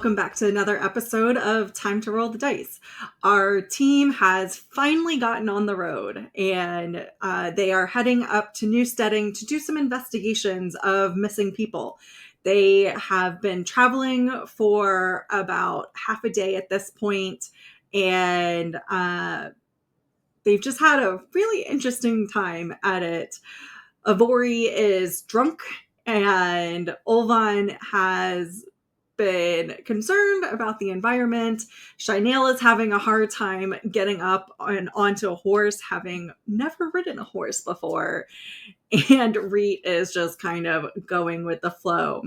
welcome back to another episode of Time to Roll the Dice. Our team has finally gotten on the road, and they are heading up to Newsteading to do some investigations of missing people. They have been traveling for about half a day at this point, and they've just had a really interesting time at it. Avorie is drunk, and Olvon has been concerned about the environment. Shainale is having a hard time getting up and onto a horse, having never ridden a horse before. And Rieht is just kind of going with the flow.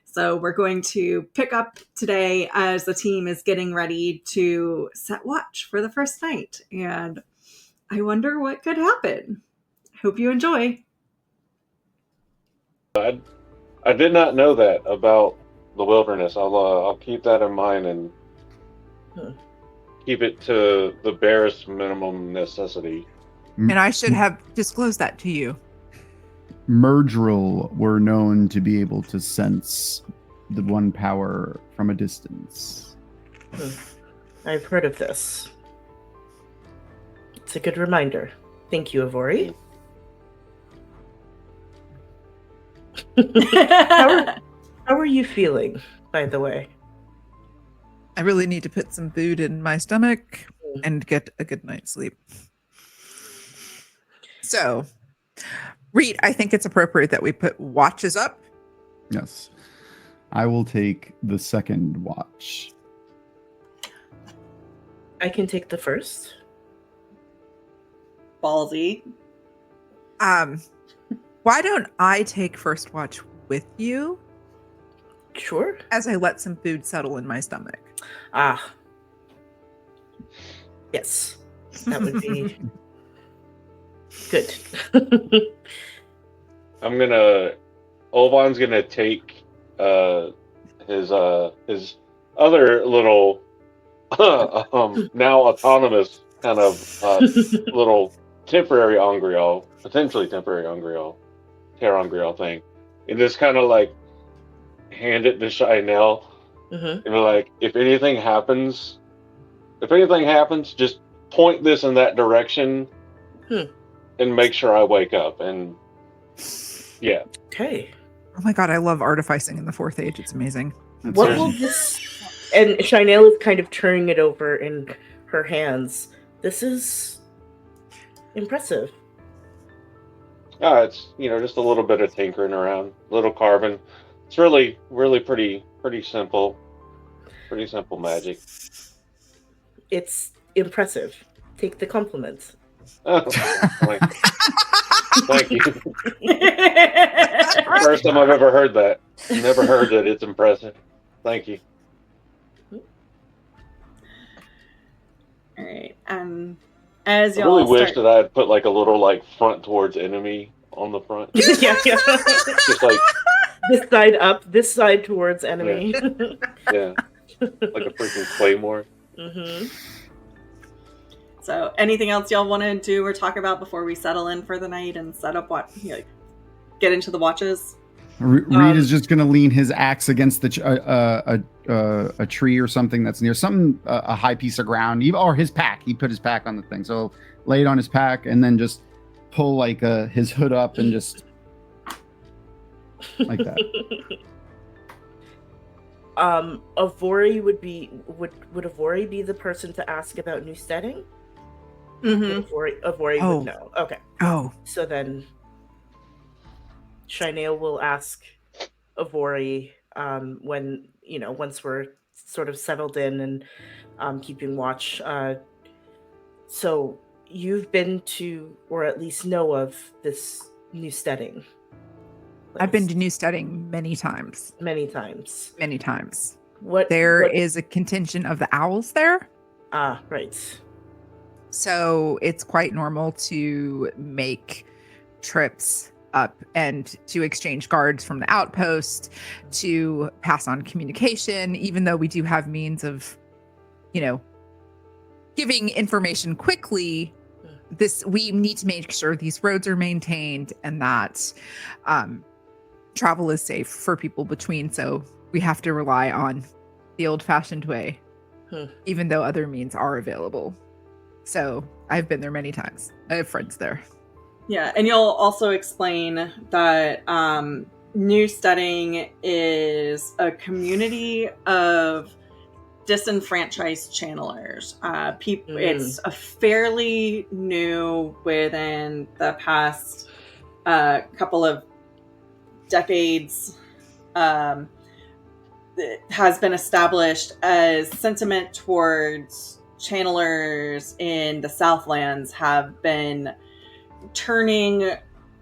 So we're going to pick up today as the team is getting ready to set watch for the first night. And I wonder what could happen. Hope you enjoy. I did not know that about the wilderness. I'll keep that in mind and keep it to the barest minimum necessity. And I should have disclosed that to you. Murdril were known to be able to sense the one power from a distance. I've heard of this. It's a good reminder. Thank you, Avorie. How are you feeling, by the way? I really need to put some food in my stomach and get a good night's sleep. So, Rieht, I think it's appropriate that we put watches up. Yes. I will take the second watch. I can take the first. Ballsy. Why don't I take first watch with you? Sure. As I let some food settle in my stomach. Ah. Yes. That would be good. Olvon's gonna take his other little now autonomous kind of little temporary Angriel, potentially temporary Angriel, Terangriel thing, and just kind of like hand it to Shainale, and be like, if anything happens, just point this in that direction, and make sure I wake up. And yeah. Okay. Oh my god, I love artificing in the fourth age. It's amazing. What will this? And Shainale is kind of turning it over in her hands. This is impressive. It's just a little bit of tinkering around, little carving. It's really, really pretty simple. Pretty simple magic. It's impressive. Take the compliment. Oh, thank you. First time I've ever heard that. Never heard that it's impressive. Thank you. All right. As I y'all really wish that I had put like a little front towards enemy on the front. Yeah. Just like this side up, this side towards enemy. Yeah. Like a freaking claymore. So, anything else y'all want to do or talk about before we settle in for the night and set up get into the watches? Rieht is just going to lean his axe against the a tree or something that's near a high piece of ground, or his pack. He put his pack on the thing, so lay it on his pack and then just pull his hood up and just like that. Avorie would Avorie be the person to ask about Newsteading? Avorie would know. Okay. Oh. So then Shainale will ask Avorie when, once we're sort of settled in and keeping watch. So you've been to, or at least know of, this Newsteading. I've been to Newsteading many times. Many times. There is a contingent of the owls there. Ah, right. So it's quite normal to make trips up and to exchange guards from the outpost, to pass on communication, even though we do have means of, giving information quickly. We need to make sure these roads are maintained and that travel is safe for people between. So we have to rely on the old-fashioned way, Hmm. even though other means are available. So I've been there many times. I have friends there. Yeah, and you'll also explain that New Studying is a community of disenfranchised channelers. It's a fairly new within the past couple of decades. It has been established as sentiment towards channelers in the Southlands have been turning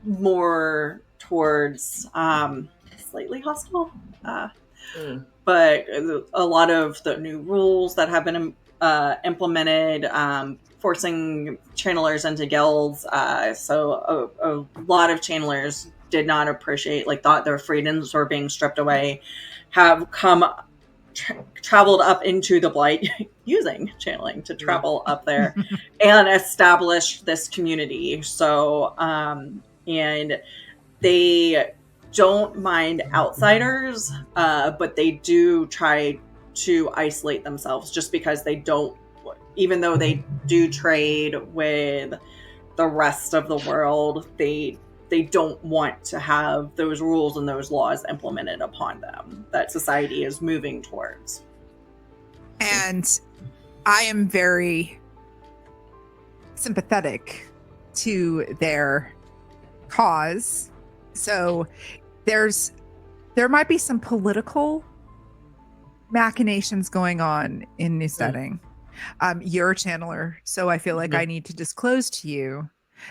more towards slightly hostile. But a lot of the new rules that have been implemented, forcing channelers into guilds. So a lot of channelers did not appreciate, thought their freedoms were being stripped away, have traveled up into the Blight using channeling to travel up there and establish this community. So, and they don't mind outsiders, but they do try to isolate themselves just because they don't, even though they do trade with the rest of the world, they don't want to have those rules and those laws implemented upon them that society is moving towards. And I am very sympathetic to their cause. So there might be some political machinations going on in New Studying. You're a channeler, so I feel like I need to disclose to you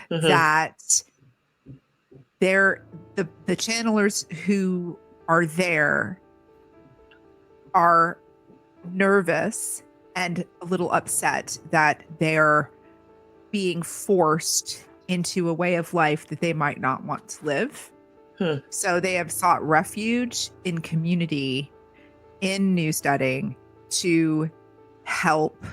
that the channelers who are there are nervous and a little upset that they're being forced into a way of life that they might not want to live. So they have sought refuge in community in New Studying to help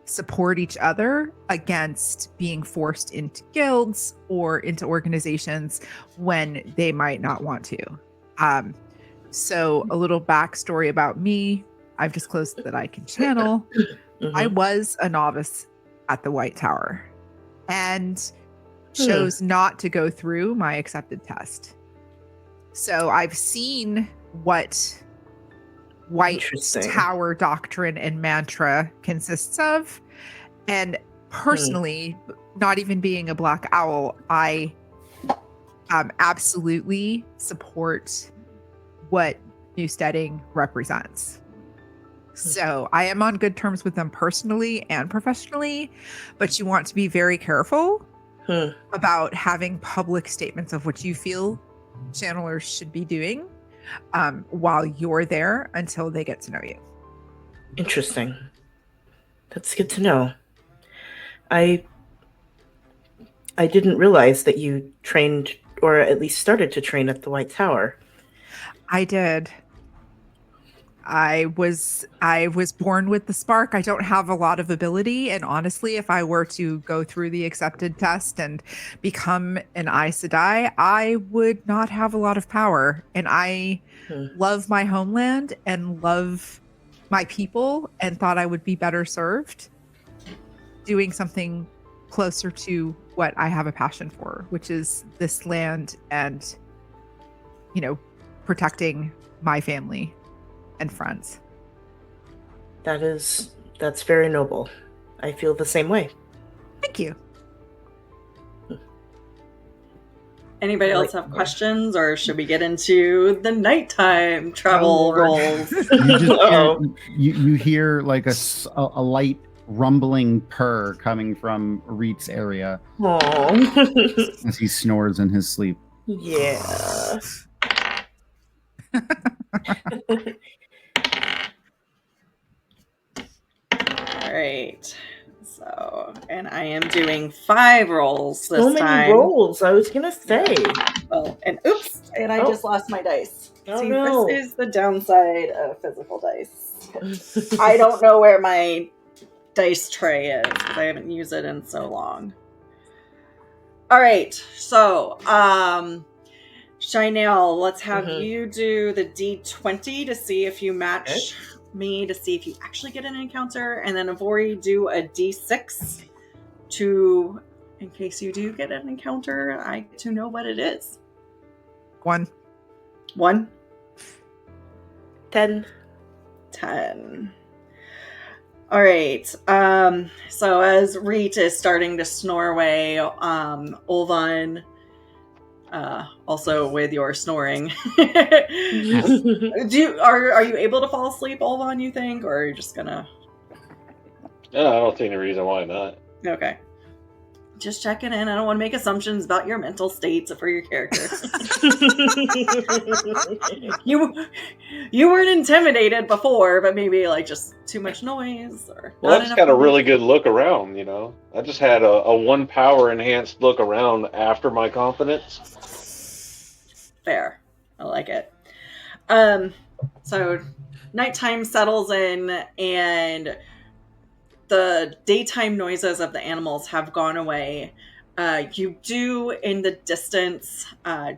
support each other against being forced into guilds or into organizations when they might not want to. So a little backstory about me. I've disclosed that I can channel. I was a novice at the White Tower and chose not to go through my accepted test. So I've seen what White Tower doctrine and mantra consists of. And personally, not even being a Black Owl, I absolutely support what New Studying represents. So I am on good terms with them personally and professionally, but you want to be very careful about having public statements of what you feel channelers should be doing while you're there until they get to know you. Interesting. That's good to know. I didn't realize that you trained, or at least started to train, at the White Tower. I did. I was born with the spark. I don't have a lot of ability, and honestly, if I were to go through the accepted test and become an Aes Sedai, I would not have a lot of power. And I love my homeland and love my people, and thought I would be better served doing something closer to what I have a passion for, which is this land and, protecting my family and friends. That's very noble. I feel the same way. Thank you. Anybody else have questions, or should we get into the nighttime travel rolls? You hear like a light rumbling purr coming from Rieht's area as he snores in his sleep. Yeah. All right. So, and I am doing 5 rolls this time. So many rolls, I was gonna say. Well, and oops, and I just lost my dice. Oh, See, no. this is the downside of physical dice. I don't know where my dice tray is because I haven't used it in so long. All right, so Shainale, let's have you do the D20 to see if you match me to see if you actually get an encounter, and then Avorie do a d6 to, in case you do get an encounter, I get to know what it is. 1. 1. 10. 10. All right. So as Rieht is starting to snore away, Olvon, also with your snoring, are you able to fall asleep, Olvon? You think, or are you just gonna? No, I don't see any reason why not. Okay. Just checking in. I don't want to make assumptions about your mental states for your character. You weren't intimidated before, but maybe like just too much noise or Well, I not just enough got a noise. really good look around, you know. I just had a 1 power enhanced look around after my confidence. Fair. I like it. So nighttime settles in and the daytime noises of the animals have gone away. You do in the distance,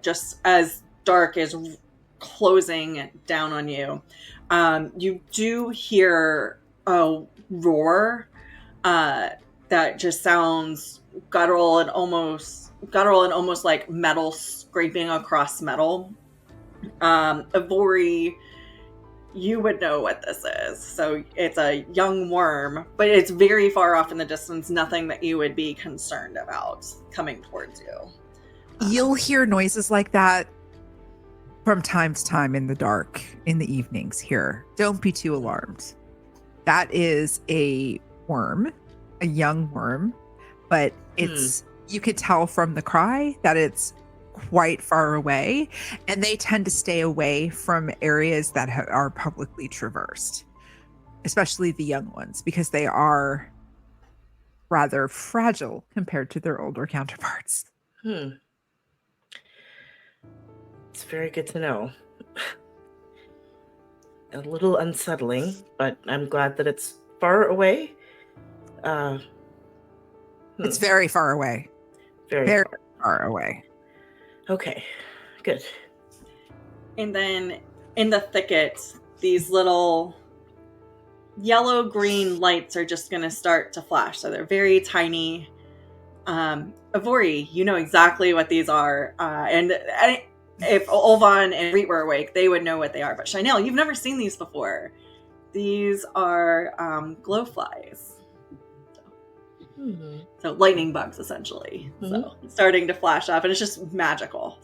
just as dark is closing down on you, you do hear a roar that just sounds guttural and almost like metal scraping across metal. Avorie, you would know what this is. So it's a young worm, but it's very far off in the distance. Nothing that you would be concerned about coming towards you. You'll hear noises like that from time to time in the dark, in the evenings here. Don't be too alarmed. That is a worm, a young worm, but it's you could tell from the cry that it's quite far away, and they tend to stay away from areas that are publicly traversed, especially the young ones, because they are rather fragile compared to their older counterparts. It's very good to know. A little unsettling, but I'm glad that it's far away. It's very far away. Very far away. Okay, good. And then in the thicket, these little yellow-green lights are just going to start to flash. So they're very tiny. Avorie, you know exactly what these are. And if Olvon and Rieht were awake, they would know what they are. But Shainale, you've never seen these before. These are glowflies. So lightning bugs, essentially. So starting to flash up, and it's just magical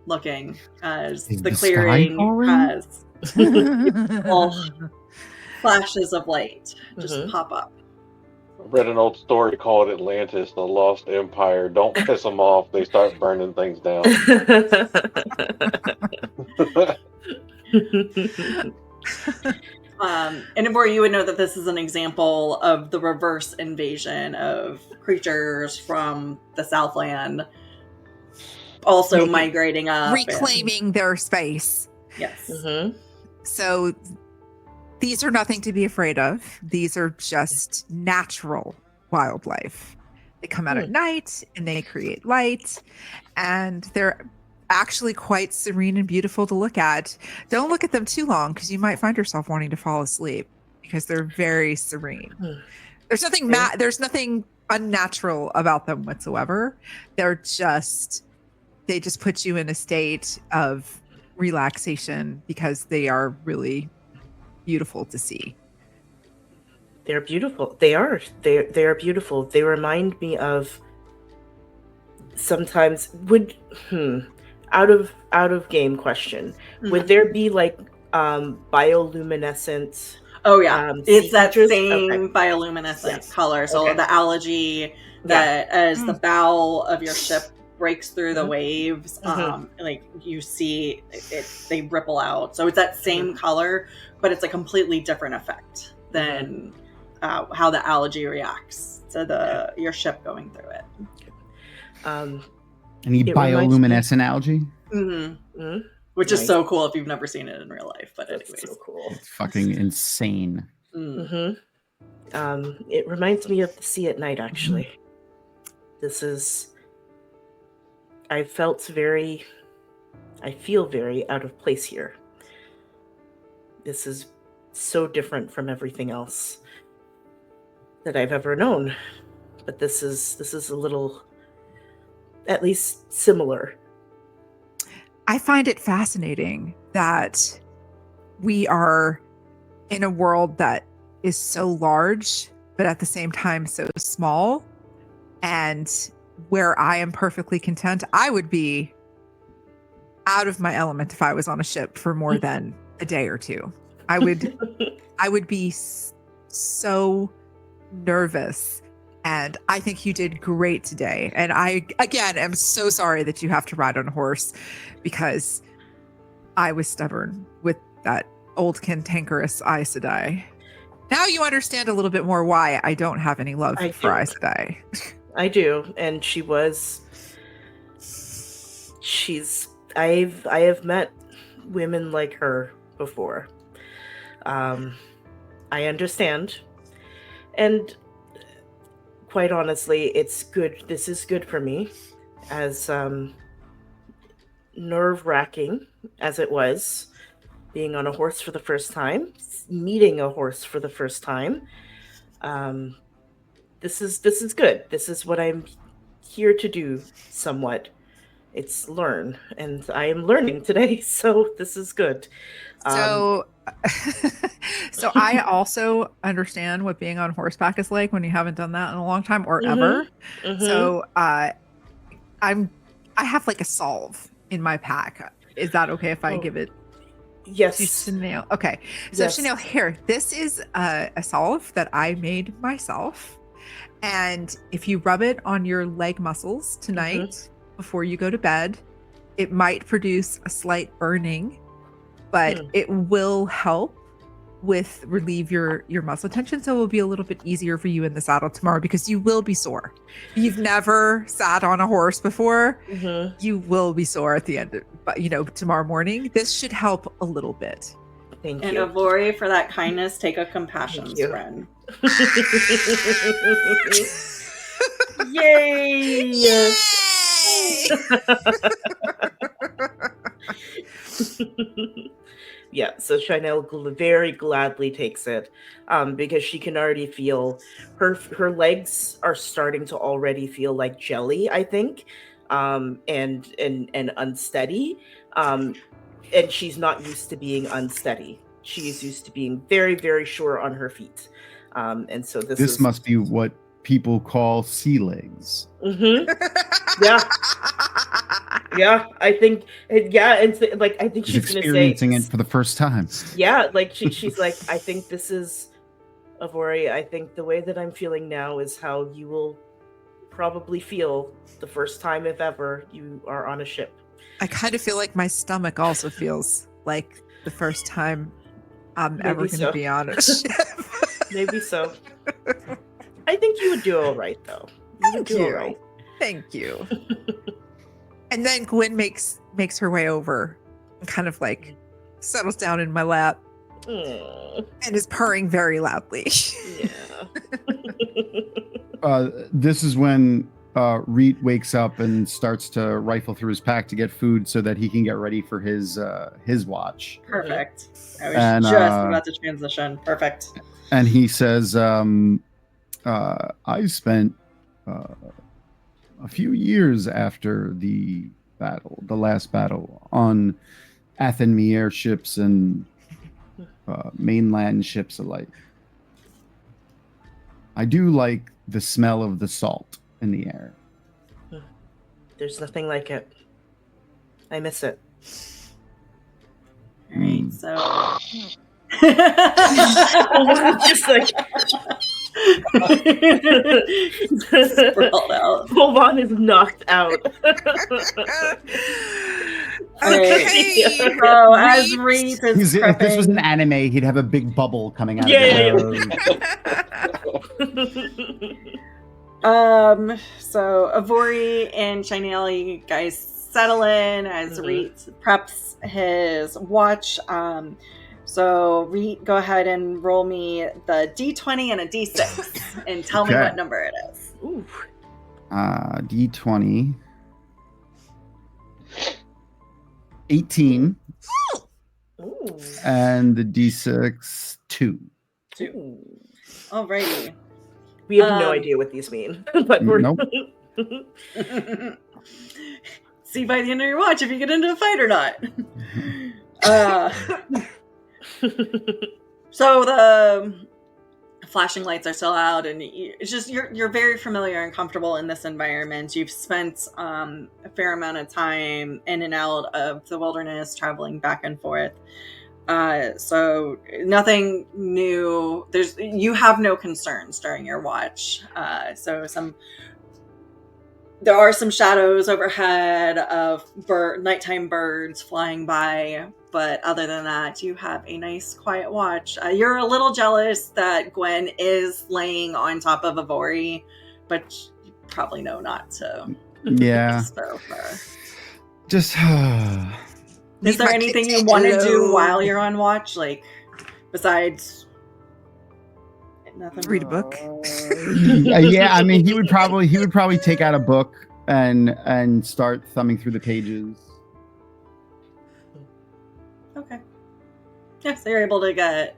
looking as Is the the clearing sky falling? has all flashes of light just pop up. I read an old story called Atlantis, the Lost Empire. Don't piss them off. They start burning things down. And Avorie, you would know that this is an example of the reverse invasion of creatures from the Southland also migrating up. Reclaiming their space. Yes. So these are nothing to be afraid of. These are just natural wildlife. They come out at night and they create light, and they're actually quite serene and beautiful to look at. Don't look at them too long because you might find yourself wanting to fall asleep because they're very serene. There's nothing there's nothing unnatural about them whatsoever. They just put you in a state of relaxation because they are really beautiful to see. They're beautiful. They are. They are beautiful. They remind me of sometimes out of game question. Would there be like bioluminescent? Oh yeah, it's that features? same bioluminescent color. So the algae that as the bow of your ship breaks through the waves, like you see it, they ripple out. So it's that same color, but it's a completely different effect than how the algae reacts to your ship going through it. Any bioluminescent algae? Which is so cool if you've never seen it in real life. But anyways, so cool. It's fucking insane. It reminds me of the sea at night, actually. I feel very out of place here. This is so different from everything else that I've ever known. But this is a little, at least, similar. I find it fascinating that we are in a world that is so large, but at the same time so small. And where I am perfectly content, I would be out of my element if I was on a ship for more than a day or two. I would be so nervous. And I think you did great today. And I, again, am so sorry that you have to ride on a horse, because I was stubborn with that old cantankerous Aes Sedai. Now you understand a little bit more why I don't have any love for Aes Sedai. I do, and I have met women like her before. I understand, and quite honestly, it's good. This is good for me, as nerve-wracking as it was, being on a horse for the first time, meeting a horse for the first time. This is good. This is what I'm here to do somewhat. It's learn, and I am learning today, so this is good. So I also understand what being on horseback is like when you haven't done that in a long time or ever. So I have like a salve in my pack. Is that okay if I give it? Yes. To Shainale? Okay. So yes. Shainale, here, this is a salve that I made myself. And if you rub it on your leg muscles tonight before you go to bed, it might produce a slight burning, but it will help with relieve your muscle tension. So it will be a little bit easier for you in the saddle tomorrow, because you will be sore. You've never sat on a horse before. You will be sore at the end of, but tomorrow morning. This should help a little bit. Thank and you. And Avorie, for that kindness, take a compassion friend. Yay! Yay! Yeah, so Shainale very gladly takes it, because she can already feel her legs are starting to already feel like jelly, I think, and unsteady, and she's not used to being unsteady. She is used to being very, very sure on her feet, and so this must be what people call sea legs. Yeah, I think, and like I think she's experiencing it for the first time. Yeah, like she's like, I think this is, Avorie, I think the way that I'm feeling now is how you will probably feel the first time, if ever, you are on a ship. I kind of feel like my stomach also feels like the first time I'm ever going to be on a ship. Maybe so. I think you would do all right, though. Thank you. All right. Thank you. And then Gwen makes her way over and kind of like settles down in my lap and is purring very loudly. Yeah. This is when Rieht wakes up and starts to rifle through his pack to get food so that he can get ready for his watch. Perfect. I was just about to transition. Perfect. And he says, I spent a few years after the last battle, on Athenmere ships and mainland ships alike. I do like the smell of the salt in the air. There's nothing like it. I miss it. All right, so just like sprawled out. Olvon is knocked out. Okay. So as Rieht is if this was an anime, he'd have a big bubble coming out of his Yeah. So Avorie and Shainale, you guys settle in as Rieht preps his watch. So Rieht, go ahead and roll me the D20 and a D6 and tell me what number it is. Ooh. D20. 18. Ooh. And the D6, 2. 2. Ooh. Alrighty. We have no idea what these mean, but we're Nope. See by the end of your watch if you get into a fight or not. So the flashing lights are still out, and it's just you're very familiar and comfortable in this environment. You've spent a fair amount of time in and out of the wilderness, traveling back and forth. So nothing new. You have no concerns during your watch. There are some shadows overhead of nighttime birds flying by, but other than that, you have a nice quiet watch. You're a little jealous that Gwen is laying on top of Avorie, but you probably know not to disturb her. Just Is there anything you want to do while you're on watch, like besides nothing? Read a book. yeah, I mean, he would probably take out a book and start thumbing through the pages. Okay. Yeah, so you're able to get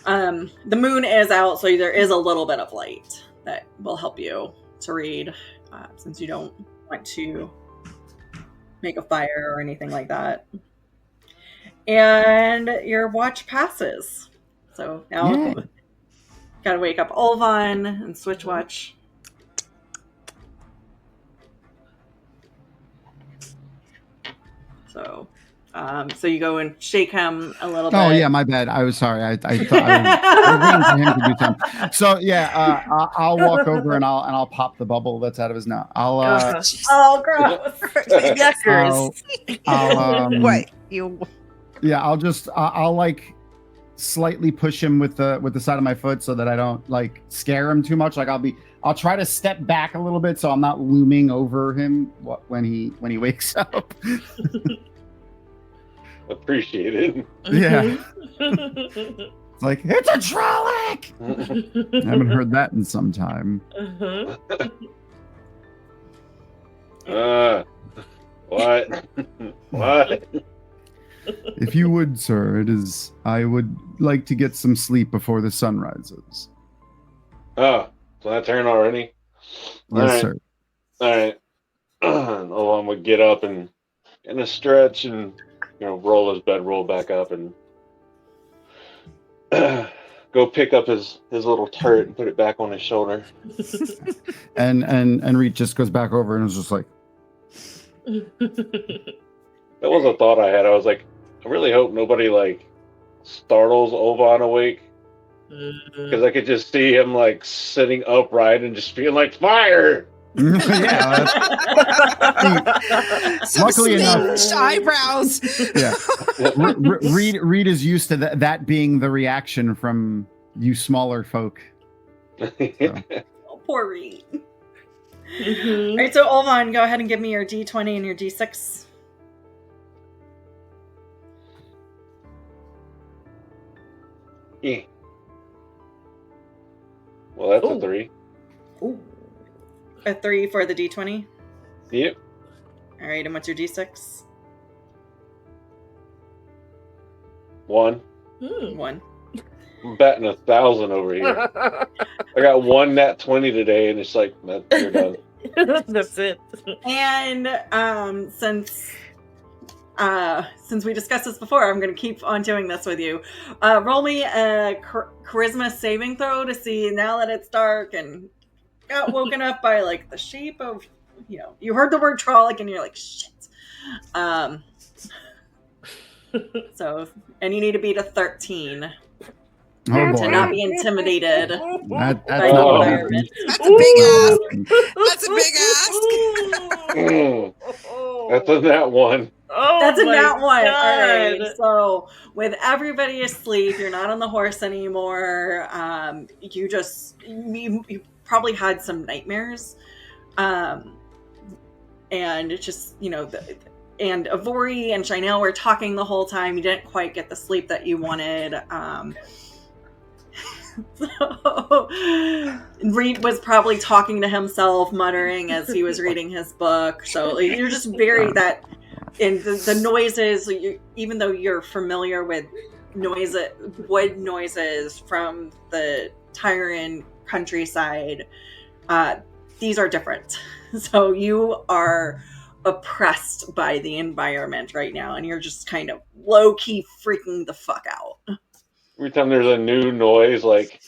the moon is out, so there is a little bit of light that will help you to read, since you don't want to make a fire or anything like that. And your watch passes. So now gotta wake up Olvon and switch watch. So you go and shake him a little bit. Oh yeah, my bad. I was sorry. I thought I was waiting for him to do something. So yeah, I'll walk over and I'll pop the bubble that's out of his nose. Oh, gross! What you? Yeah, I'll like slightly push him with the side of my foot so that I don't like scare him too much. Like I'll try to step back a little bit so I'm not looming over him when he wakes up. Appreciated. Yeah. It's like, it's a Trolloc! I haven't heard that in some time. What? What? If you would, sir, I would like to get some sleep before the sun rises. Oh, so that turn already? Yes, sir. All right. Olvon would get up and in a stretch and roll his bedroll back up and go pick up his little turret and put it back on his shoulder. and Rieht just goes back over and is just like, that was a thought I had. I was like, I really hope nobody like startles Olvon awake, because I could just see him like sitting upright and just being like, fire. Yeah. Luckily enough, eyebrows. Yeah. Rieht is used to that being the reaction from you smaller folk. So. Oh, poor Rieht. All right, so Olvon, go ahead and give me your D20 and your D6. Yeah. Well, that's a 3. Ooh. A 3 for the D20. Yep. All right, and what's your D6? 1. 1. I'm batting 1,000 over here. I got one nat 20 today, and it's like, you're done. That's it. And since we discussed this before, I'm going to keep on doing this with you. Roll me a charisma saving throw to see, now that it's dark and got woken up by like the shape of, you heard the word Trolloc and you're like, shit. So, and you need to beat a 13 to not be intimidated by the environment. That's a big ask. That's a big ask. That's a nat 1. Oh, that's a nat 1. God. All right. So with everybody asleep, you're not on the horse anymore. You probably had some nightmares, and it's just and Avorie and Shainale were talking the whole time. You didn't quite get the sleep that you wanted. So Rieht was probably talking to himself, muttering as he was reading his book. So you're just very and the noises, even though you're familiar with wood noises from the Tyran countryside, these are different. So you are oppressed by the environment right now, and you're just kind of low-key freaking the fuck out. Every time there's a new noise, like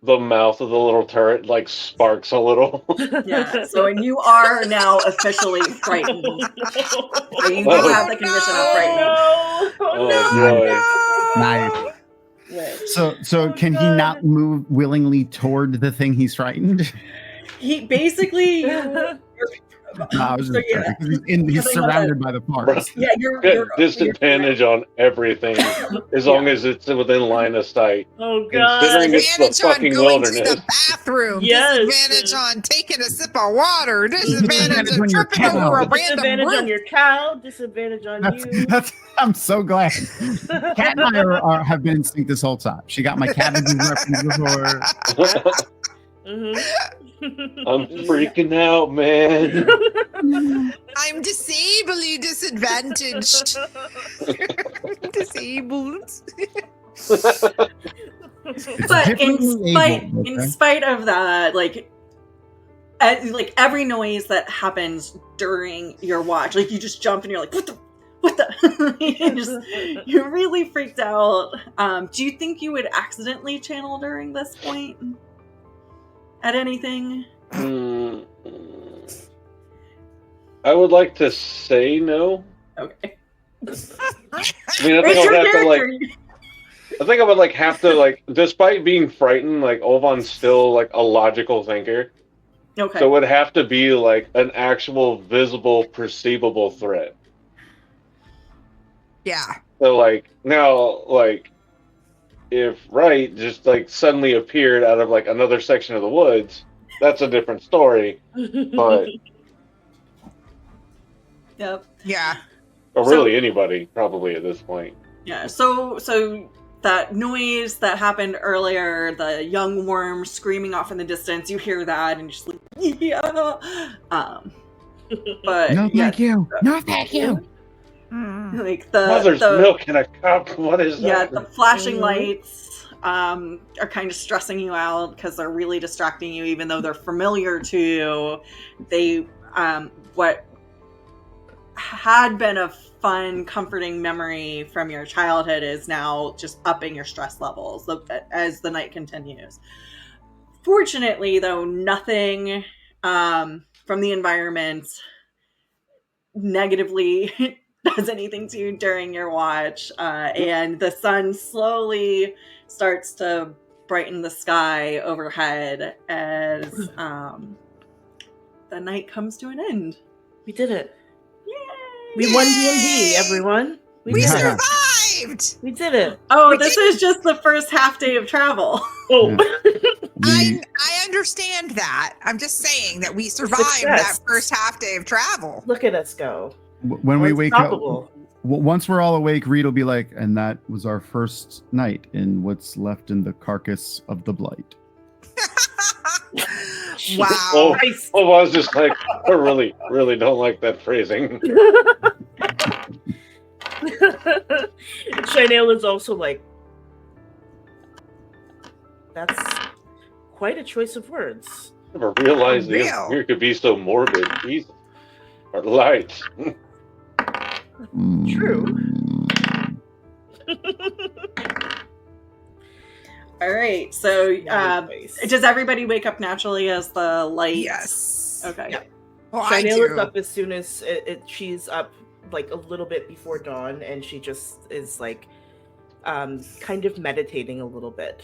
the mouth of the little turret like sparks a little. Yeah, so and you are now officially frightened. So you do have the condition of frightening. Oh boy. Nice. Which So can he not move willingly toward the thing he's frightened? he basically No, I was just yeah. he's surrounded by the forest. Yeah, Get disadvantage on everything as long as it's within line of sight. Oh god. Considering it's the Disadvantage on fucking going to wilderness. the bathroom. Yes. Disadvantage on taking a sip of water. Disadvantage Disadvantage on on your tripping cow. over a random Disadvantage on root. your cow. Disadvantage on you. I'm so glad. Cat and I have been in sync this whole time. She got my cabbages reference before. I'm freaking out, man. I'm disably disadvantaged. Disabled. But differently in spite of that, like every noise that happens during your watch, like you just jump and you're like, what the you're really freaked out. Do you think you would accidentally channel during this point at anything? I would like to say no. Okay. I mean, I think I would have to despite being frightened, Olvon's still a logical thinker. Okay. So it would have to be an actual visible, perceivable threat. Yeah. So now if Rieht just suddenly appeared out of another section of the woods, that's a different story. But Yep. Yeah. or really anybody probably at this point. Yeah. So that noise that happened earlier, the young worm screaming off in the distance, you hear that and you're just like, yeah. But No, thank you. No, thank you. Like Mother's milk in a cup. What is that? Yeah, the flashing lights are kind of stressing you out because they're really distracting you, even though they're familiar to you. They what had been a fun, comforting memory from your childhood is now just upping your stress levels as the night continues. Fortunately, though, nothing from the environment negatively does anything to you during your watch, and the sun slowly starts to brighten the sky overhead as the night comes to an end. We did it. Yay! We won D&D, everyone. We Yeah. survived. We did it. Oh, We this did- is just the first half day of travel. Oh. I understand that. I'm just saying that we survived Success. that first half day of travel. Look at us go. When we wake up, Unstoppable. once we're all awake, Rieht will be like, and that was our first night in what's left in the carcass of the blight. Wow. Oh, I was just I really, really don't like that phrasing. Shainale is also like, that's quite a choice of words. Never realized the Real. here could be so morbid. Jesus. Or light. True. All right, so Nice. does everybody wake up naturally as the light? Yes. Okay. Yeah. Well, I Shainale is do. up as soon as she's up a little bit before dawn, and she just is kind of meditating a little bit.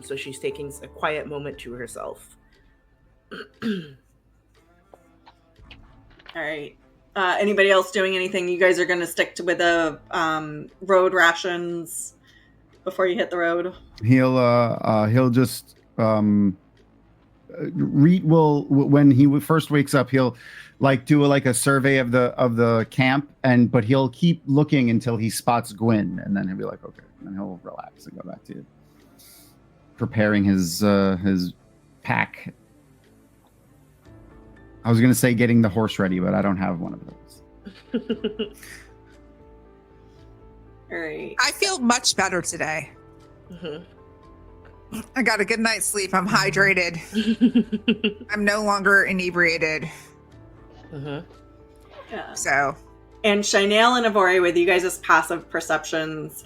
So she's taking a quiet moment to herself. All right. Anybody else doing anything? You guys are going to stick with the road rations before you hit the road? He'll just Rieht will, when he first wakes up, he'll do a survey of the camp, but he'll keep looking until he spots Gwyn, and then he'll be like, okay, and then he'll relax and go back to preparing his pack. I was gonna say getting the horse ready, but I don't have one of those. All right. I feel much better today. I got a good night's sleep. I'm hydrated. I'm no longer inebriated. Yeah. So, And Shainale and Avorie, with you guys' passive perceptions,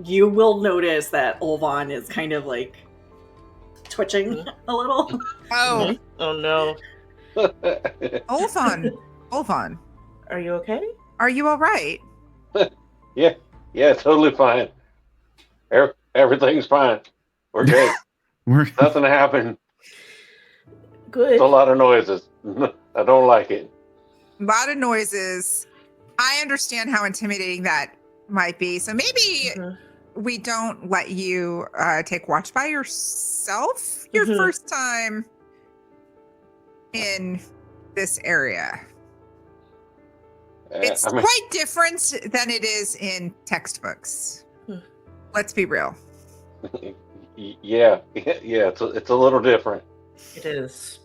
you will notice that Olvon is kind of like twitching a little. oh, Oh no. Olvon, Are you okay? are you all right? Yeah, totally fine. Everything's fine. We're good. Nothing happened. Good. It's a lot of noises. I don't like it. A lot of noises. I understand how intimidating that might be. So maybe we don't let you take watch by yourself your first time in this area. It's quite different than it is in textbooks. Let's be real. Yeah, it's a little different. It is.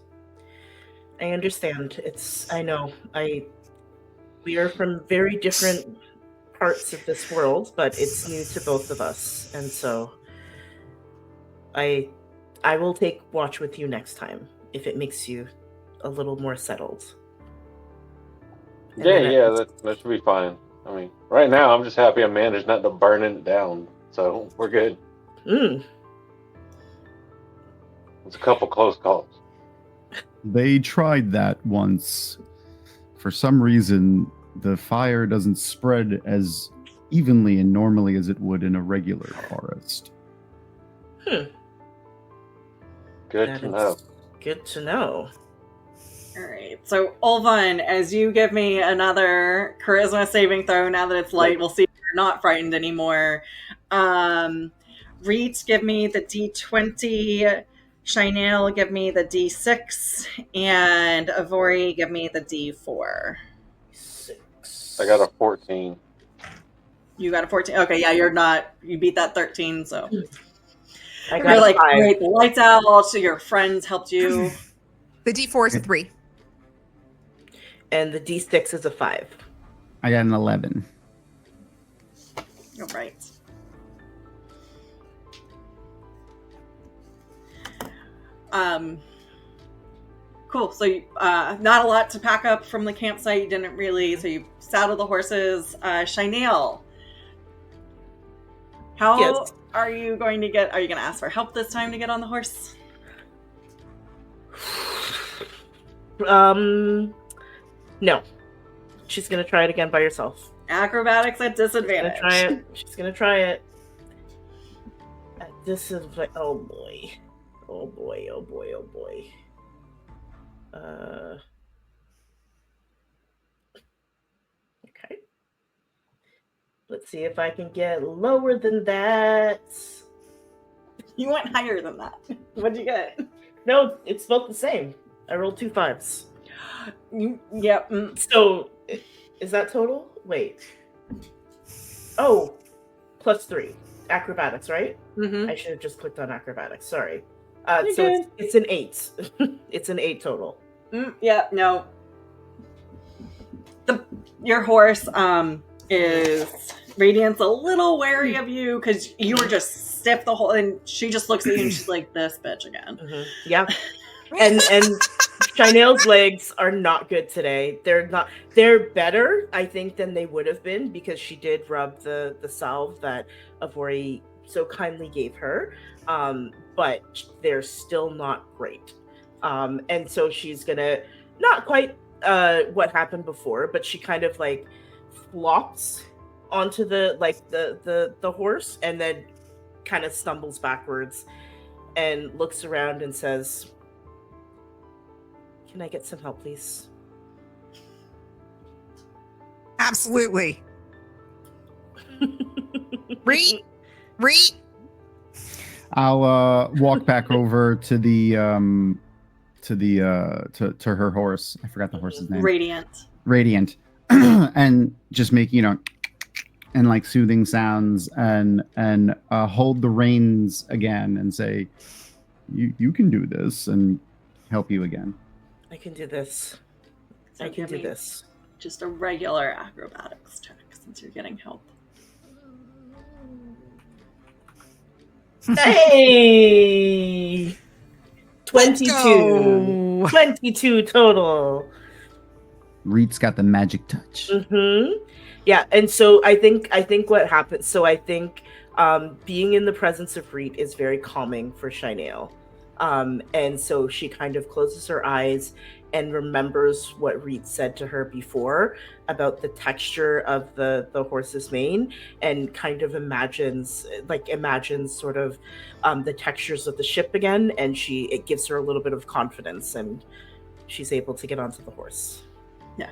I understand. I know. We are from very different parts of this world, but it's new to both of us. And so I will take watch with you next time if it makes you a little more settled. And That should be fine. I mean, right now I'm just happy I managed not to burn it down, so we're good. It's a couple close calls. They tried that once. For some reason, the fire doesn't spread as evenly and normally as it would in a regular forest. Good to know. Good to know. All right. So, Olvon, as you give me another charisma saving throw, now that it's light, we'll see if you're not frightened anymore. Rieht, give me the D20. Shainale, give me the D6. And Avorie, give me the D4. 6. I got a 14. You got a 14? Okay, yeah, you beat that 13, so. I got You're like, 5. great, the lights out, so your friends helped you. The D4 is a 3. And the D6 is a 5. I got an 11. All right. Cool. So, not a lot to pack up from the campsite. You didn't really. So you saddled the horses. Shainale, how are you going to get? Are you going to ask for help this time to get on the horse? No. She's gonna try it again by herself. Acrobatics at disadvantage. She's gonna try it. This is like, oh boy. Okay. Let's see if I can get lower than that. You went higher than that. What'd you get? No, it's both the same. I rolled 2 5s. Yep. So, is that total? Wait. Oh, +3. Acrobatics, right? Mm-hmm. I should have just clicked on acrobatics. Sorry. You're So good. it's an 8. It's an 8 total. Yeah, no. Your horse is Radiant's a little wary of you because you were just stiff the whole, and she just looks at you and she's like, "This bitch again." Mm-hmm. Yeah. and Shainale's legs are not good today. They're better, I think, than they would have been because she did rub the salve that Avorie so kindly gave her. But they're still not great. And so she's gonna not quite what happened before, but she kind of like flops onto the horse and then kind of stumbles backwards and looks around and says, "Can I get some help, please?" Absolutely. Rieht. I'll walk back over to her horse. I forgot the horse's name. Radiant. And just make, and like soothing sounds and hold the reins again and say, you can do this, and help you again. I can do this. So I can do this. just a regular acrobatics check since you're getting help. Hey! Let's 22. go. 22 total. Rieht's got the magic touch. Yeah, and so I think what happens. So I think being in the presence of Rieht is very calming for Shainale, and so she kind of closes her eyes and remembers what Rieht said to her before about the texture of the horse's mane, and kind of imagines sort of the textures of the ship again, and it gives her a little bit of confidence, and she's able to get onto the horse. Yeah.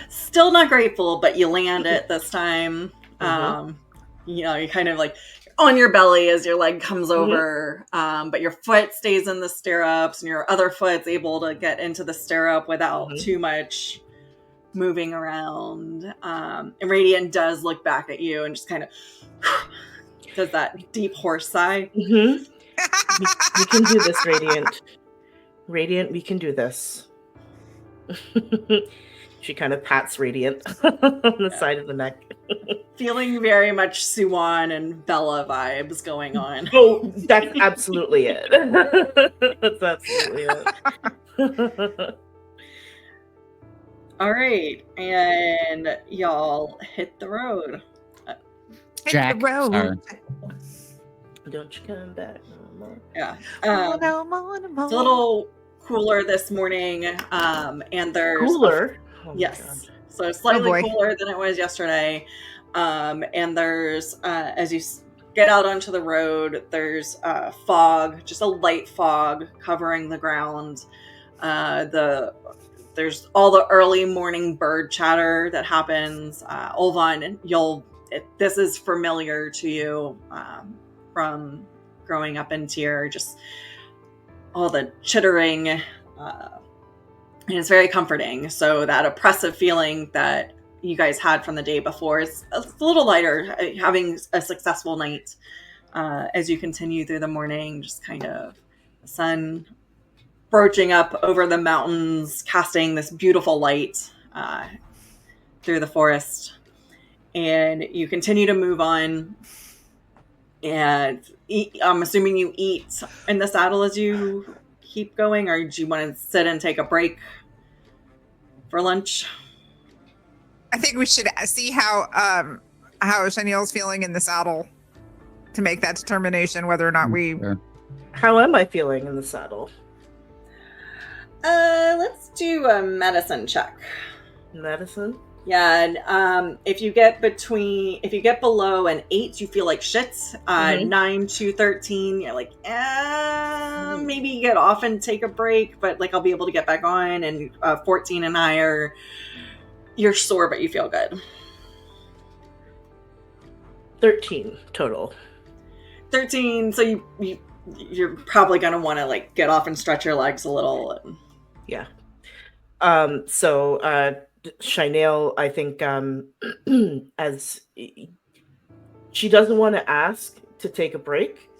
Still not grateful, but you land it this time. You're kind of like on your belly as your leg comes over, but your foot stays in the stirrups and your other foot's able to get into the stirrup without too much moving around. And Radiant does look back at you and just kind of does that deep horse sigh. We can do this, Radiant. Radiant, we can do this. She kind of pats Radiant on the side of the neck. Feeling very much Suwan and Bella vibes going on. Oh, that's absolutely it. That's absolutely it. All right, and y'all hit the road. Jack, Hit the road. sorry. Don't you come back no more. Yeah. No more. It's a little cooler this morning, and there's Cooler? Oh my yes, God. so slightly boy. cooler than it was yesterday. And there's as you get out onto the road, there's fog, just a light fog covering the ground. There's all the early morning bird chatter that happens. Olvon, this is familiar to you from growing up in Tyr, just all the chittering, and it's very comforting. So that oppressive feeling that you guys had from the day before is a little lighter, having a successful night as you continue through the morning, just kind of the sun broaching up over the mountains, casting this beautiful light through the forest. And you continue to move on and eat. I'm assuming you eat in the saddle as you keep going, or do you want to sit and take a break for lunch? I think we should see how Shainale's feeling in the saddle to make that determination whether or not we. Fair. How am I feeling in the saddle? Let's do a medicine check. Medicine? Yeah, and if you get below an 8, you feel like shit. 9 to 13, you're like, maybe get off and take a break, but like I'll be able to get back on. And 14 and higher, you're sore, but you feel good. 13 total. 13, so you're probably gonna want to like get off and stretch your legs a little. Yeah. So Shainale, I think, as she doesn't want to ask to take a break,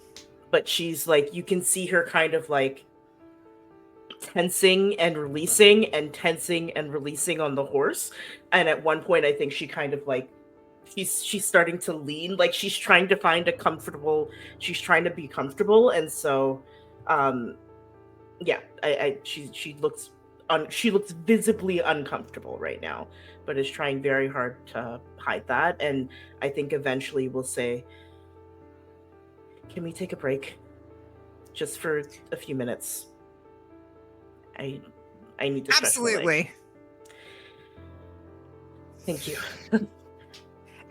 but she's like, you can see her kind of like tensing and releasing and tensing and releasing on the horse. And at one point, I think she kind of like, she's starting to lean, like she's trying to find she's trying to be comfortable. And so, yeah, she looks visibly uncomfortable right now, but is trying very hard to hide that. And I think eventually we'll say, can we take a break just for a few minutes? I need to stretch my leg. Absolutely. Thank you.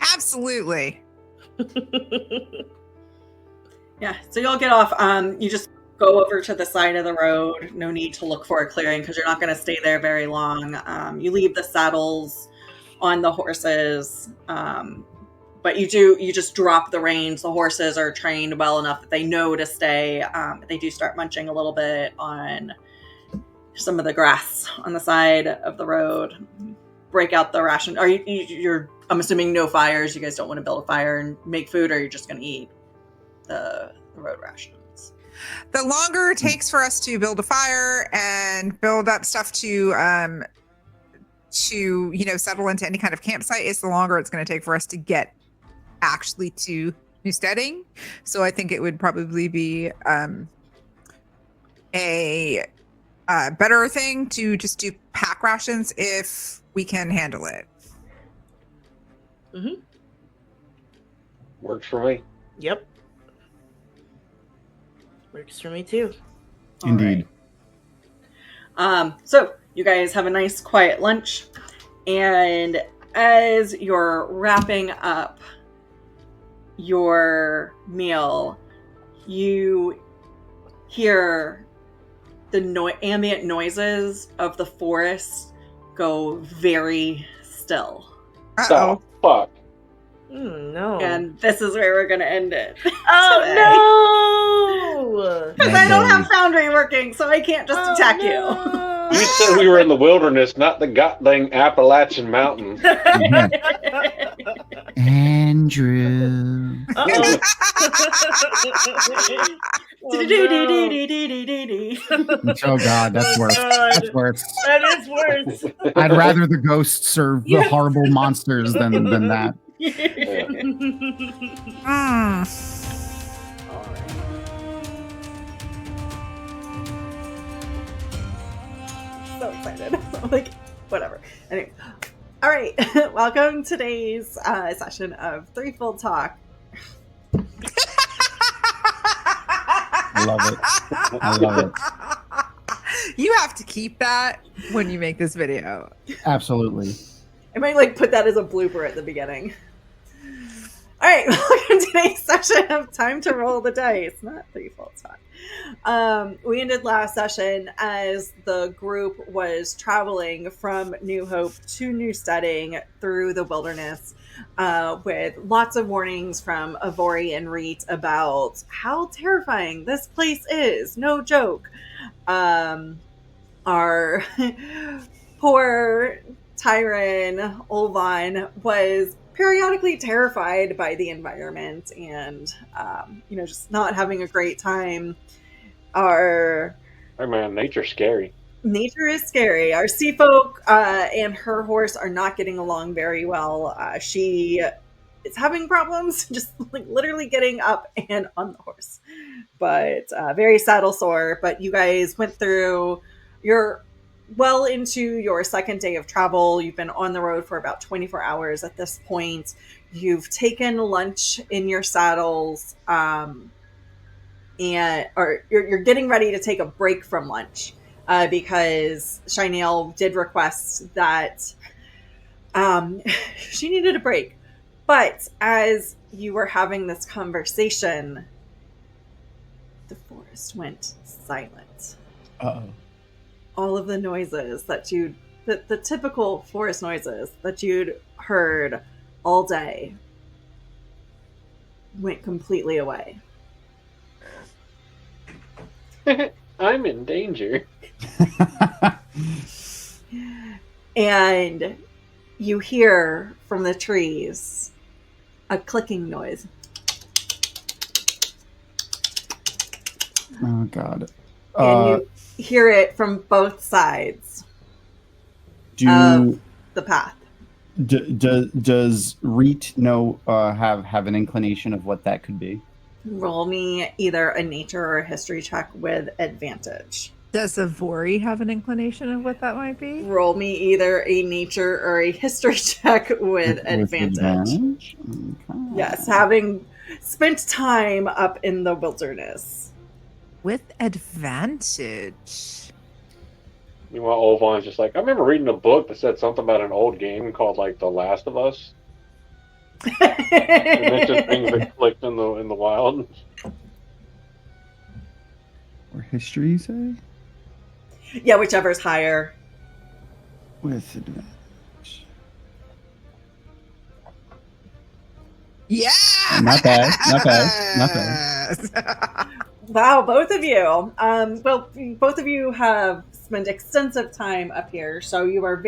Absolutely. Yeah, so you'll get off. You just go over to the side of the road. No need to look for a clearing because you're not going to stay there very long. You leave the saddles on the horses, but you just drop the reins. The horses are trained well enough that they know to stay. They do start munching a little bit on some of the grass on the side of the road. Break out the ration. I'm assuming no fires. You guys don't want to build a fire and make food, or you're just going to eat the road rations. The longer it takes for us to build a fire and build up stuff to to, settle into any kind of campsite is, the longer it's going to take for us to get actually to New Steading. So I think it would probably be a better thing to just do pack rations if we can handle it. Mm-hmm. Works for me. Yep. Works for me too. Indeed. So you guys have a nice quiet lunch, and as you're wrapping up your meal, you hear the ambient noises of the forest go very still. Uh-oh. Oh, fuck. No. And this is where we're going to end it. Oh no! Because I don't have Foundry working, so I can't just attack you. You said we were in the wilderness, not the goddamn Appalachian Mountains. Yeah. Andrew. Uh-oh. Oh God, that's worse. That's worse. That is worse. I'd rather the ghosts serve the horrible monsters than that. So excited. I'm like, whatever. Anyway. All right. Welcome to today's session of Threefold Talk. I love it. I love it. You have to keep that when you make this video. Absolutely. I might put that as a blooper at the beginning. All right, welcome to today's session of Time to Roll the Dice, not Threefold Talk. We ended last session as the group was traveling from New Hope to New Steading through the wilderness with lots of warnings from Avorie and Rieht about how terrifying this place is. No joke. Our poor Tyron, Olvon, was periodically terrified by the environment and, just not having a great time. Hey man, nature's scary. Nature is scary. Our sea folk and her horse are not getting along very well. She is having problems just literally getting up and on the horse, but very saddle sore. But you guys went through your well into your second day of travel. You've been on the road for about 24 hours at this point. You've taken lunch in your saddles, or you're getting ready to take a break from lunch because Shainale did request that she needed a break. But as you were having this conversation, the forest went silent. Uh-oh. All of the noises that the typical forest noises that you'd heard all day went completely away. I'm in danger. And you hear from the trees a clicking noise. Oh God. And you hear it from both sides of the path. Does Rieht know have an inclination of what that could be? Roll me either a nature or a history check with advantage. Does Avorie have an inclination of what that might be? Roll me either a nature or a history check with advantage. Okay. Yes, having spent time up in the wilderness. With advantage. Meanwhile, Olvon's just like, I remember reading a book that said something about an old game called The Last of Us. It mentioned things that clicked in the wild. Or history, you say? Yeah, whichever's higher. With advantage. Yeah. Not bad. Not bad. Not bad. Wow, both of you. Well, both of you have spent extensive time up here, so you are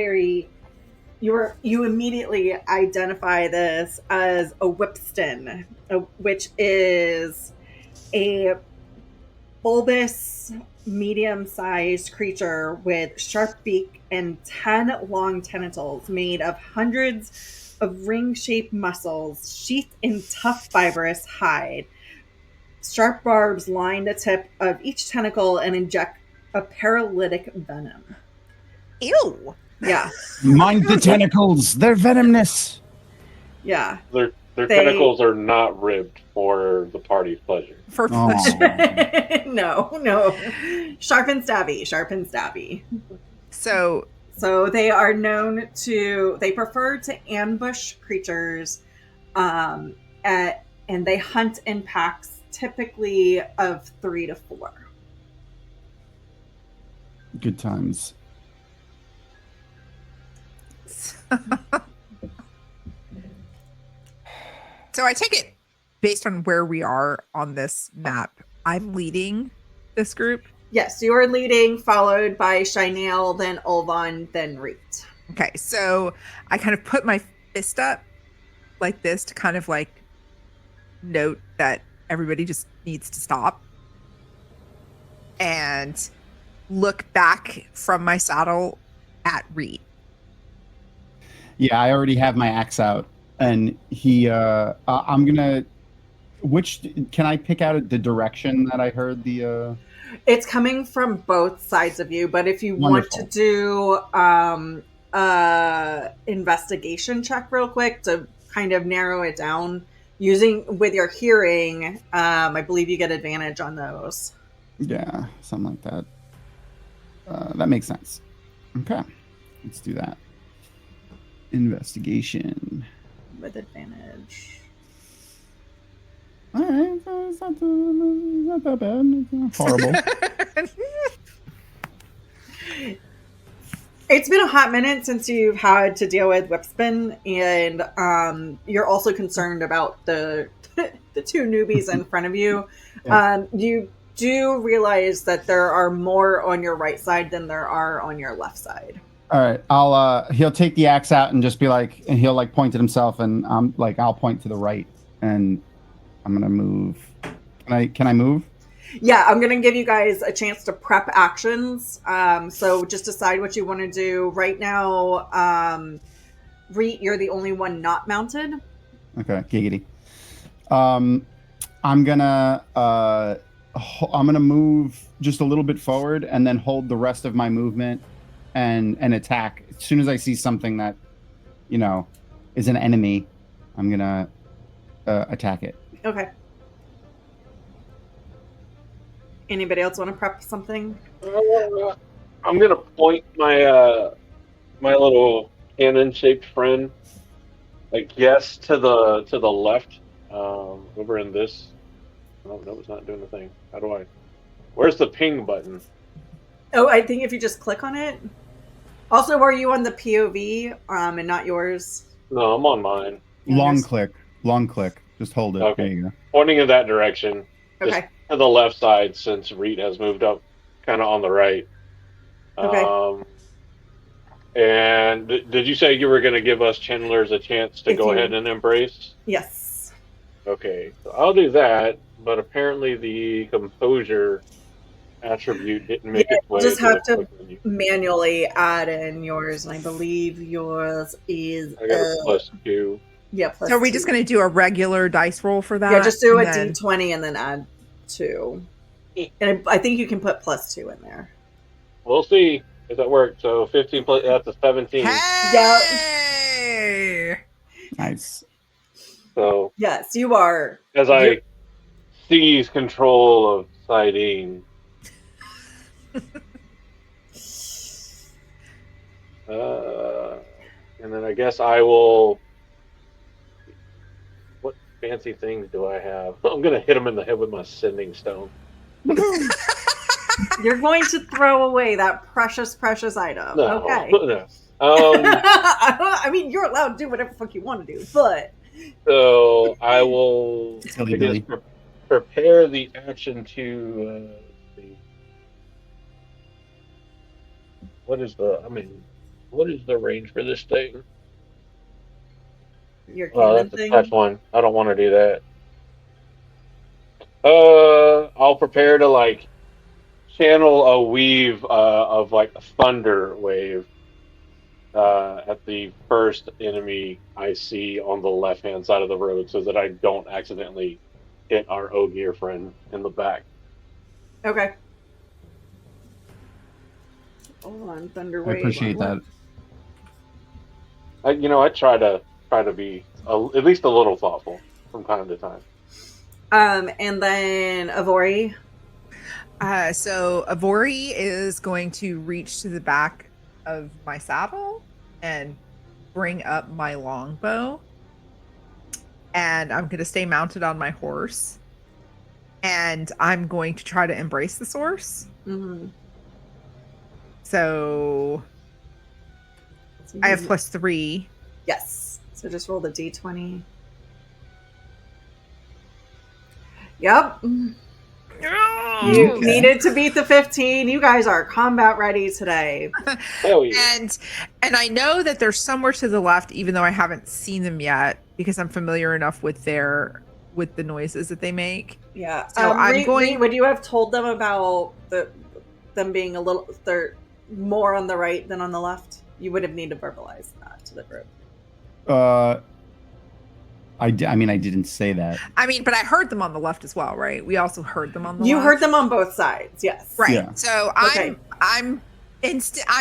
you immediately identify this as a whipston, which is a bulbous medium-sized creature with sharp beak and 10 long tentacles made of hundreds of ring-shaped muscles sheathed in tough fibrous hide. Sharp barbs line the tip of each tentacle and inject a paralytic venom. Ew. Yeah, Mind the tentacles. They're venomous. yeah. Their They- tentacles are not ribbed for the party's pleasure. For Oh. pleasure. No. Sharp and stabby. So So they are known to, they prefer to ambush creatures, and they hunt in packs typically of 3 to 4. Good times. So I take it, based on where we are on this map, I'm leading this group. Yes, you are leading, followed by Shainale, then Olvon, then Rieht. Okay, so I kind of put my fist up like this to kind of like note that everybody just needs to stop and look back from my saddle at Rieht. Yeah, I already have my axe out, and I'm gonna. Which can I pick out the direction that I heard the? It's coming from both sides of you, but if you Wonderful. want to do investigation check real quick to kind of narrow it down using with your hearing, I believe you get advantage on those. Yeah, something like that. That makes sense. Okay, let's do that. Investigation. With advantage. All right, so it's not that bad. It's not horrible. It's been a hot minute since you've had to deal with Whipspin, and you're also concerned about the the two newbies in front of you. Yeah. You do realize that there are more on your right side than there are on your left side. All right, he'll take the axe out and just be like, and he'll like point at himself, and I'll point to the right, and I'm gonna move. Can I move? Yeah, I'm going to give you guys a chance to prep actions. So just decide what you want to do. Right now, Rieht, you're the only one not mounted. Okay, giggity. I'm gonna move just a little bit forward and then hold the rest of my movement and attack. As soon as I see something that, is an enemy, I'm gonna attack it. Okay. Anybody else want to prep something? I'm gonna point my my little cannon-shaped friend, I guess, to the left, over in this. Oh no, it's not doing the thing. How do I? Where's the ping button? Oh, I think if you just click on it. Also, are you on the POV and not yours? No, I'm on mine. Long click. Just hold it. Okay. There you go. Pointing in that direction. Just Okay. to the left side, since Rieht has moved up kind of on the right. Okay. And did you say you were going to give us channelers a chance to If go you- ahead and embrace? Yes. Okay, so I'll do that, but apparently the composure attribute didn't make its way. just to the have to- quick menu. Manually add in yours, and I believe yours is I got a +2. yeah. Plus So are we 2. just going to do a regular dice roll for that? Yeah, just do a and then- D20 and then add 2. And I think you can put +2 in there. We'll see if that works. So 15 plus, that's a 17. Hey! Nice. So Yes, you are. as I seize control of Sidene, and then I guess I will. What fancy things do I have? I'm gonna hit him in the head with my sending stone. You're going to throw away that precious, precious item. No, Okay. no. I mean, you're allowed to do whatever the fuck you want to do, but So I will Silly I guess, Billy. prepare the action to. Let's see. What is the range for this thing? your Oh, cannon that's a thing. touch one. I don't want to do that. I'll prepare to channel a weave of like a thunder wave at the first enemy I see on the left-hand side of the road, so that I don't accidentally hit our Ogier friend in the back. Okay. Hold on, Thunder I Wave. appreciate that. I try to be at least a little thoughtful from time to time. And then Avorie. So Avorie is going to reach to the back of my saddle and bring up my longbow. And I'm going to stay mounted on my horse. And I'm going to try to embrace the source. Mm-hmm. So I have +3. Yes. So just roll the d20. Yep. You needed to beat the 15. You guys are combat ready today. Hell yeah. And I know that they're somewhere to the left, even though I haven't seen them yet, because I'm familiar enough with the noises that they make. Yeah. So I'm going. Would you have told them about them being they're more on the right than on the left? You would have needed to verbalize that to the group. I didn't say that. I mean, but I heard them on the left as well, right? We also heard them on the left. You heard them on both sides, yes. Right. Yeah. So Okay. I'm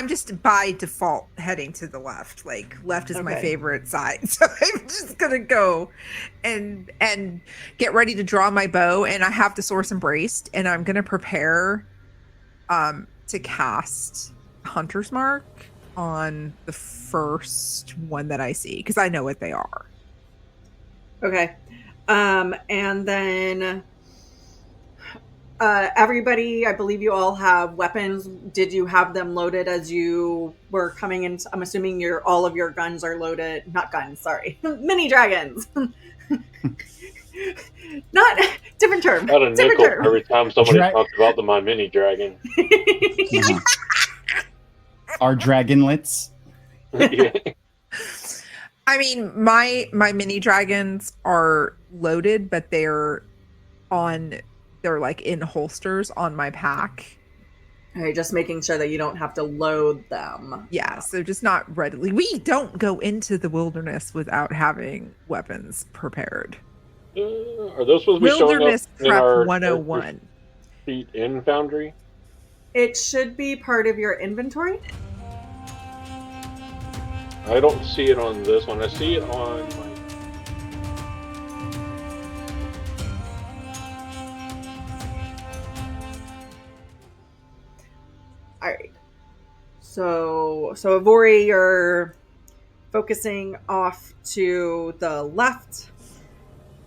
just by default heading to the left. Like left is my favorite side. So I'm just gonna go and get ready to draw my bow, and I have the source embraced, and I'm gonna prepare to cast Hunter's Mark on the first one that I see, because I know what they are. Okay. And then everybody, I believe you all have weapons. Did you have them loaded as you were coming in? I'm assuming all of your guns are loaded. Not guns, sorry. Mini dragons. Not different term. Got a Different nickel term. every time somebody talks about my mini dragon. Yeah. Our dragonlets. Yeah. I mean, my mini dragons are loaded, but they're like in holsters on my pack. Okay, just making sure that you don't have to load them. Yeah, so just not readily. We don't go into the wilderness without having weapons prepared. Are those supposed to be showing up Wilderness in Prep our 101. feet in Foundry? It should be part of your inventory. I don't see it on this one. I see it on my... All right. So Avorie, you're focusing off to the left,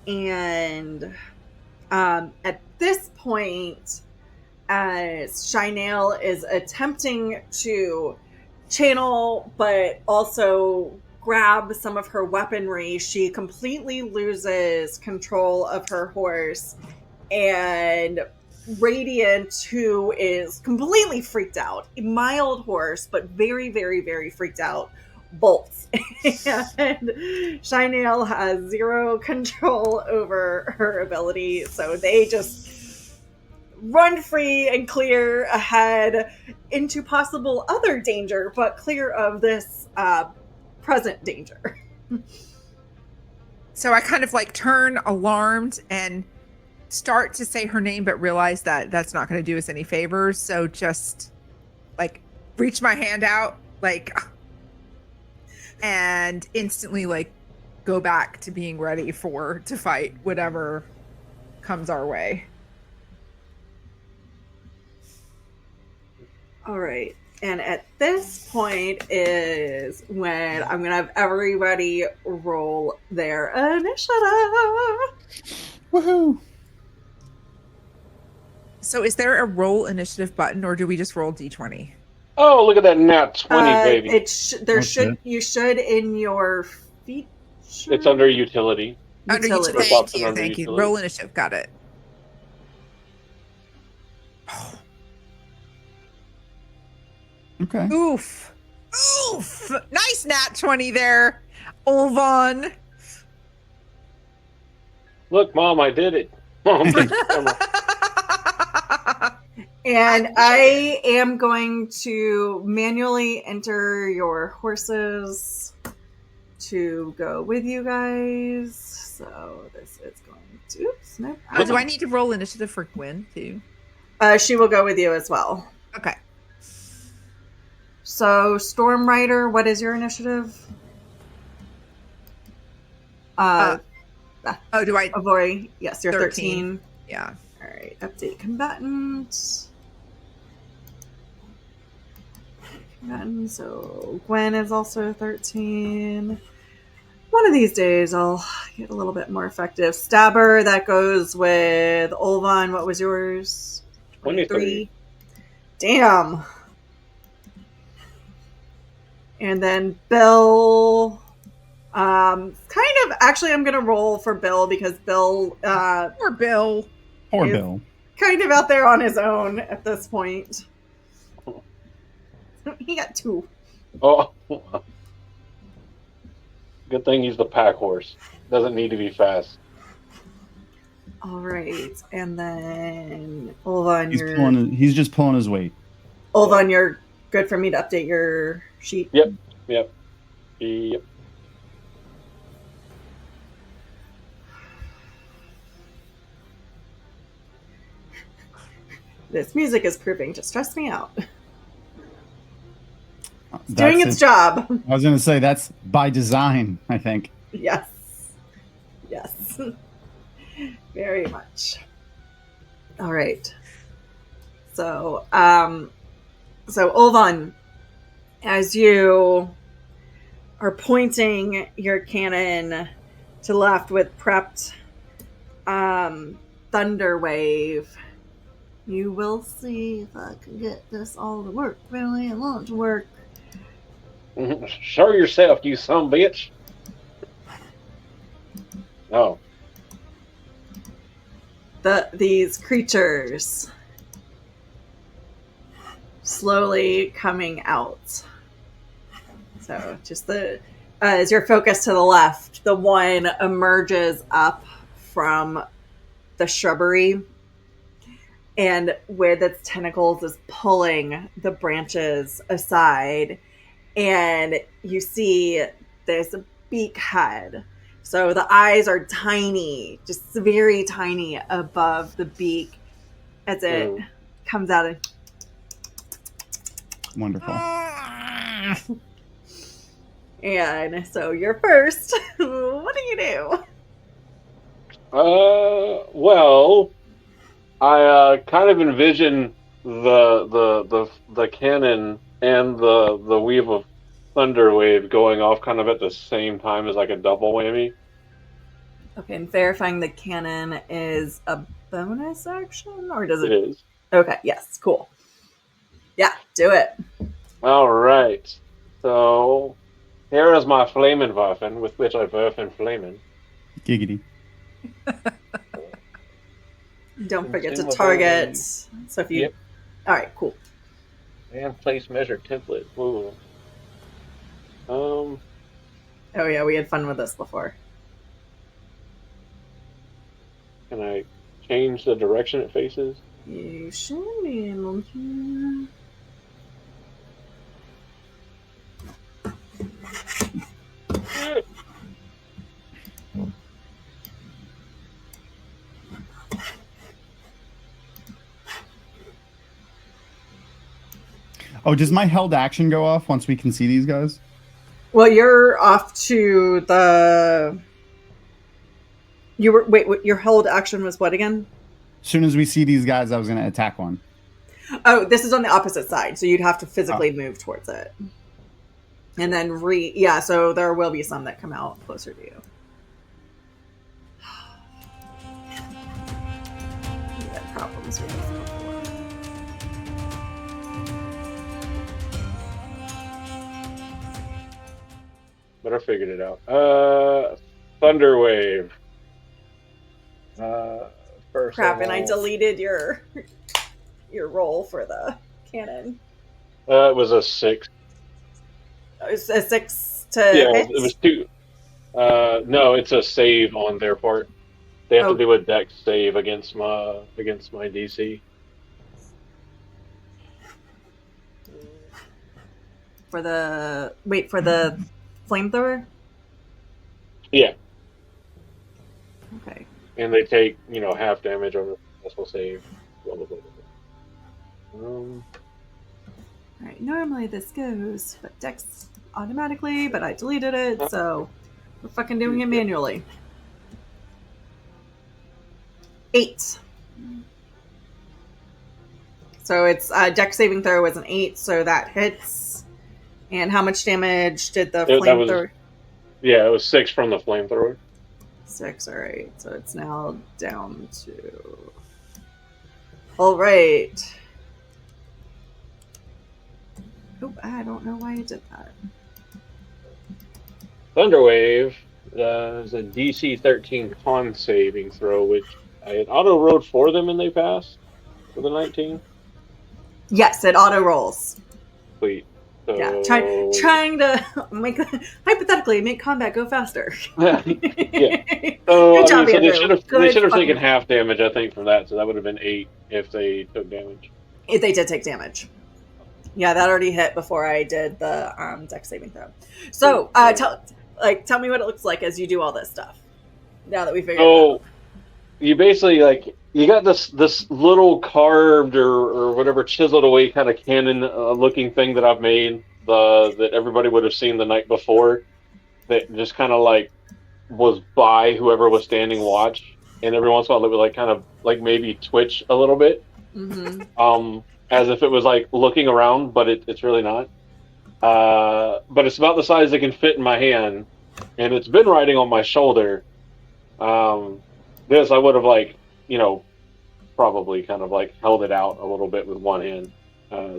and at this point, as Shainale is attempting to channel, but also grab some of her weaponry, she completely loses control of her horse, and Radiant, who is completely freaked out, a mild horse, but very, very, very freaked out, bolts. And Shainale has zero control over her ability, so they just run free and clear ahead into possible other danger, but clear of this present danger. So I kind of like turn alarmed and start to say her name, but realize that that's not going to do us any favors. So just like reach my hand out, like, and instantly like go back to being ready to fight whatever comes our way. All right. And at this point is when I'm going to have everybody roll their initiative. Woohoo! So is there a roll initiative button, or do we just roll D20? Oh, look at that nat 20, baby. You should in your feature. It's under utility. Under Utility. utility. Thank you. Utility. Roll initiative. Got it. Okay. Oof. Nice nat 20 there, Olvon. Look, Mom, I did it. Mom, And I am going to manually enter your horses to go with you guys. So this is going to... Oops, nope. Oh, do I need to roll initiative for Gwen too? She will go with you as well. Okay. So, Storm Rider, what is your initiative? Do I? Avorie, yes, you're 13. Yeah. All right, update combatant. So Gwen is also 13. One of these days I'll get a little bit more effective. Stabber, that goes with Olvon. What was yours? 23. Damn. And then Bill. Kind of, actually, I'm going to roll for Bill because Bill. Poor Bill. Poor is Bill. Kind of out there on his own at this point. He got 2. Oh, good thing he's the pack horse. Doesn't need to be fast. All right, and then Olvon, He's just pulling his weight. Olvon, you're good for me to update your sheet. Yep. This music is proving to stress me out. It's That's doing its job. I was going to say that's by design, I think. Yes. Very much. All right. So, Olvon, as you are pointing your cannon to left with prepped thunder wave, you will see if I can get this all to work. Really, it won't work. Show yourself, you son of a bitch. Oh. These creatures slowly coming out. So just as your focus to the left, the one emerges up from the shrubbery and with its tentacles is pulling the branches aside. And you see there's a beak head. So the eyes are tiny, just very tiny above the beak as it comes out. And Wonderful. And so you're first. What do you do? Well, I kind of envision the cannon and the weave of thunder wave going off kind of at the same time as like a double whammy. Okay, and verifying the cannon is a bonus action, or does it? It is. Okay, yes, cool. Yeah, do it. All right. So here is my flaming waffen with which I werf and flamen. Giggity. Don't forget to target. So if you, Yep. All right, cool. And place measure template. Ooh. Oh yeah, we had fun with this before. Can I change the direction it faces? You should be able to. Oh, does my held action go off once we can see these guys? Well, you're off to the. You were your hold action was what again? As soon as we see these guys, I was going to attack one. Oh, this is on the opposite side, so you'd have to physically move towards it. And then so there will be some that come out closer to you. You had problems with this before. But I figured it out. Thunder wave. First Crap, and I deleted your roll for the cannon. It was a 6. It's a 6 to Yeah, hit? it was 2. No, it's a save on their part. They have to do a dex save against my DC. for the flamethrower. Yeah, Okay. and they take half damage on a successful save. Blah, blah, blah, blah. All right. Normally this goes but Dex automatically, but I deleted it, so we're fucking doing it manually. 8. So it's Dex saving throw was an 8, so that hits. And how much damage did the flamethrower? Yeah, it was 6 from the flamethrower. 6. All right. So it's now down to. All right. Oh, I don't know why I did that. Thunderwave is a DC 13 con saving throw, which I had auto rolled for them and they passed for the 19. Yes, it auto rolls. Sweet. So... Yeah, trying to hypothetically make combat go faster. Yeah. So, Good job, so Andrew. they should have taken half damage, I think, from that. So that would have been 8 if they took damage. If they did take damage. Yeah, that already hit before I did the Dex saving throw. So, tell me what it looks like as you do all this stuff. Now that we figured it out. You basically you got this little carved or whatever chiseled away kind of cannon looking thing that I've made that everybody would have seen the night before, that just kind of was by whoever was standing watch, and every once in a while it would kind of maybe twitch a little bit, as if it was looking around, but it's really not. But it's about the size it can fit in my hand, and it's been riding on my shoulder. This I would have probably kind of held it out a little bit with one hand,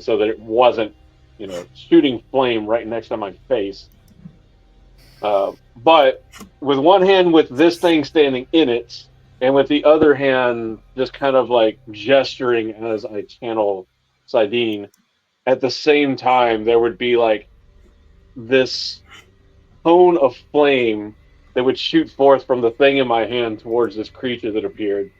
so that it wasn't shooting flame right next to my face. But with one hand with this thing standing in it, and with the other hand just kind of gesturing as I channel Sidene, at the same time there would be this cone of flame that would shoot forth from the thing in my hand towards this creature that appeared.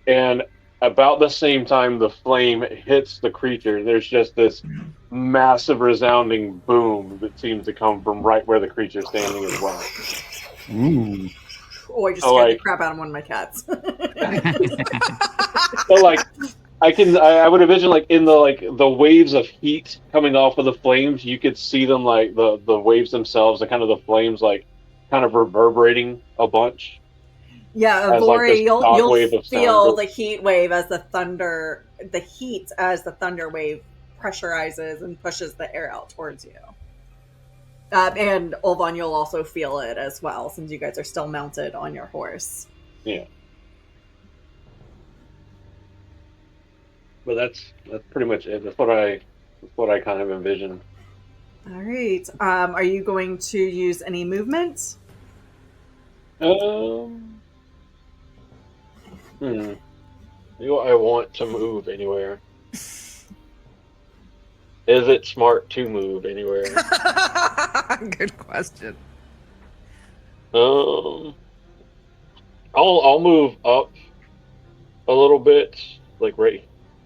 And about the same time the flame hits the creature, there's just this massive resounding boom that seems to come from right where the creature's standing as well. Ooh. Oh, I just scared the crap out of one of my cats. So I would envision in the waves of heat coming off of the flames, you could see them the waves themselves and kind of the flames kind of reverberating a bunch. Yeah, Avorie, you'll feel the heat wave as the heat as the thunder wave pressurizes and pushes the air out towards you. And Olvon, you'll also feel it as well, since you guys are still mounted on your horse. Yeah. But that's pretty much it. That's what I kind of envisioned. All right. Are you going to use any movement? Do I want to move anywhere? Is it smart to move anywhere? Good question. I'll move up a little bit, right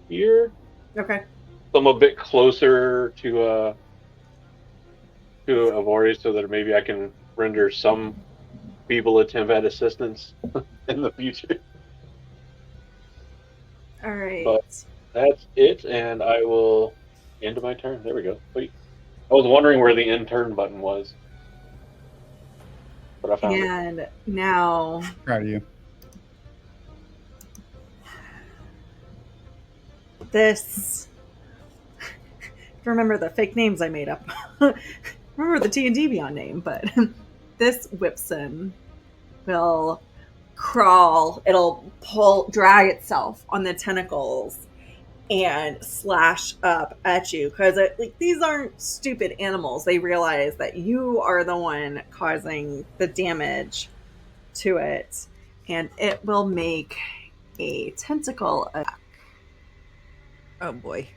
here. Okay. So I'm a bit closer to Avorie, so that maybe I can render some feeble attempt at assistance in the future. All right. But that's it, and I will end my turn. There we go. Wait. I was wondering where the end turn button was, but I found it. And now... Proud of you. This... Remember the fake names I made up. Remember the D&D Beyond name, but this Whipson will crawl, it'll drag itself on the tentacles and slash up at you, because these aren't stupid animals. They realize that you are the one causing the damage to it, and it will make a tentacle attack. Oh boy.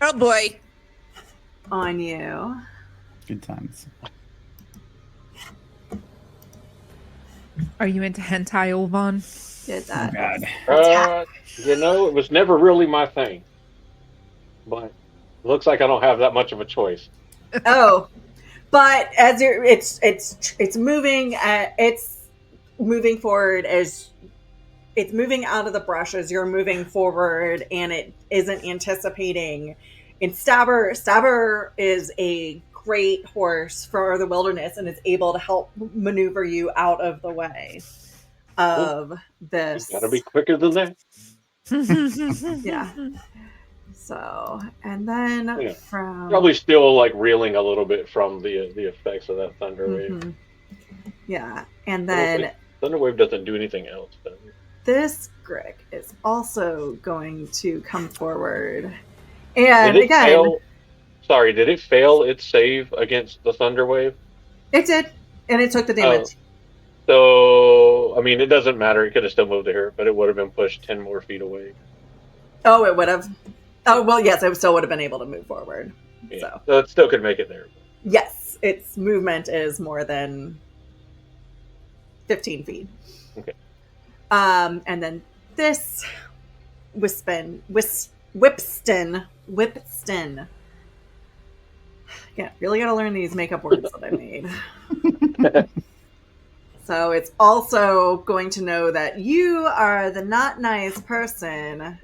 Oh boy. On you. Good times. Are you into hentai, Olvon? Did that. Oh, God. It was never really my thing, but Looks like I don't have that much of a choice. Oh, but as it's moving. It's moving forward as it's moving out of the brush as you're moving forward, and it isn't anticipating. And Stabber is a great horse for the wilderness and is able to help maneuver you out of the way of this. You gotta be quicker than that. Yeah. So, and then Yeah. from Probably still like reeling a little bit from the effects of that thunder wave. Mhm. Yeah, and then Thunder wave doesn't do anything else, does it? this Grick is also going to come forward, and Did it again, fail? Sorry, did it fail its save against the thunder wave? it did, and it took the damage. So, I mean, it doesn't matter. It could have still moved to here, but it would have been pushed 10 more feet away. Oh, it would have. Oh, well, yes, it still would have been able to move forward. Yeah. So it still could make it there. Yes, its movement is more than 15 feet. Okay. And then this Whipston. Yeah, really got to learn these makeup words that I made. So it's also going to know that you are the not nice person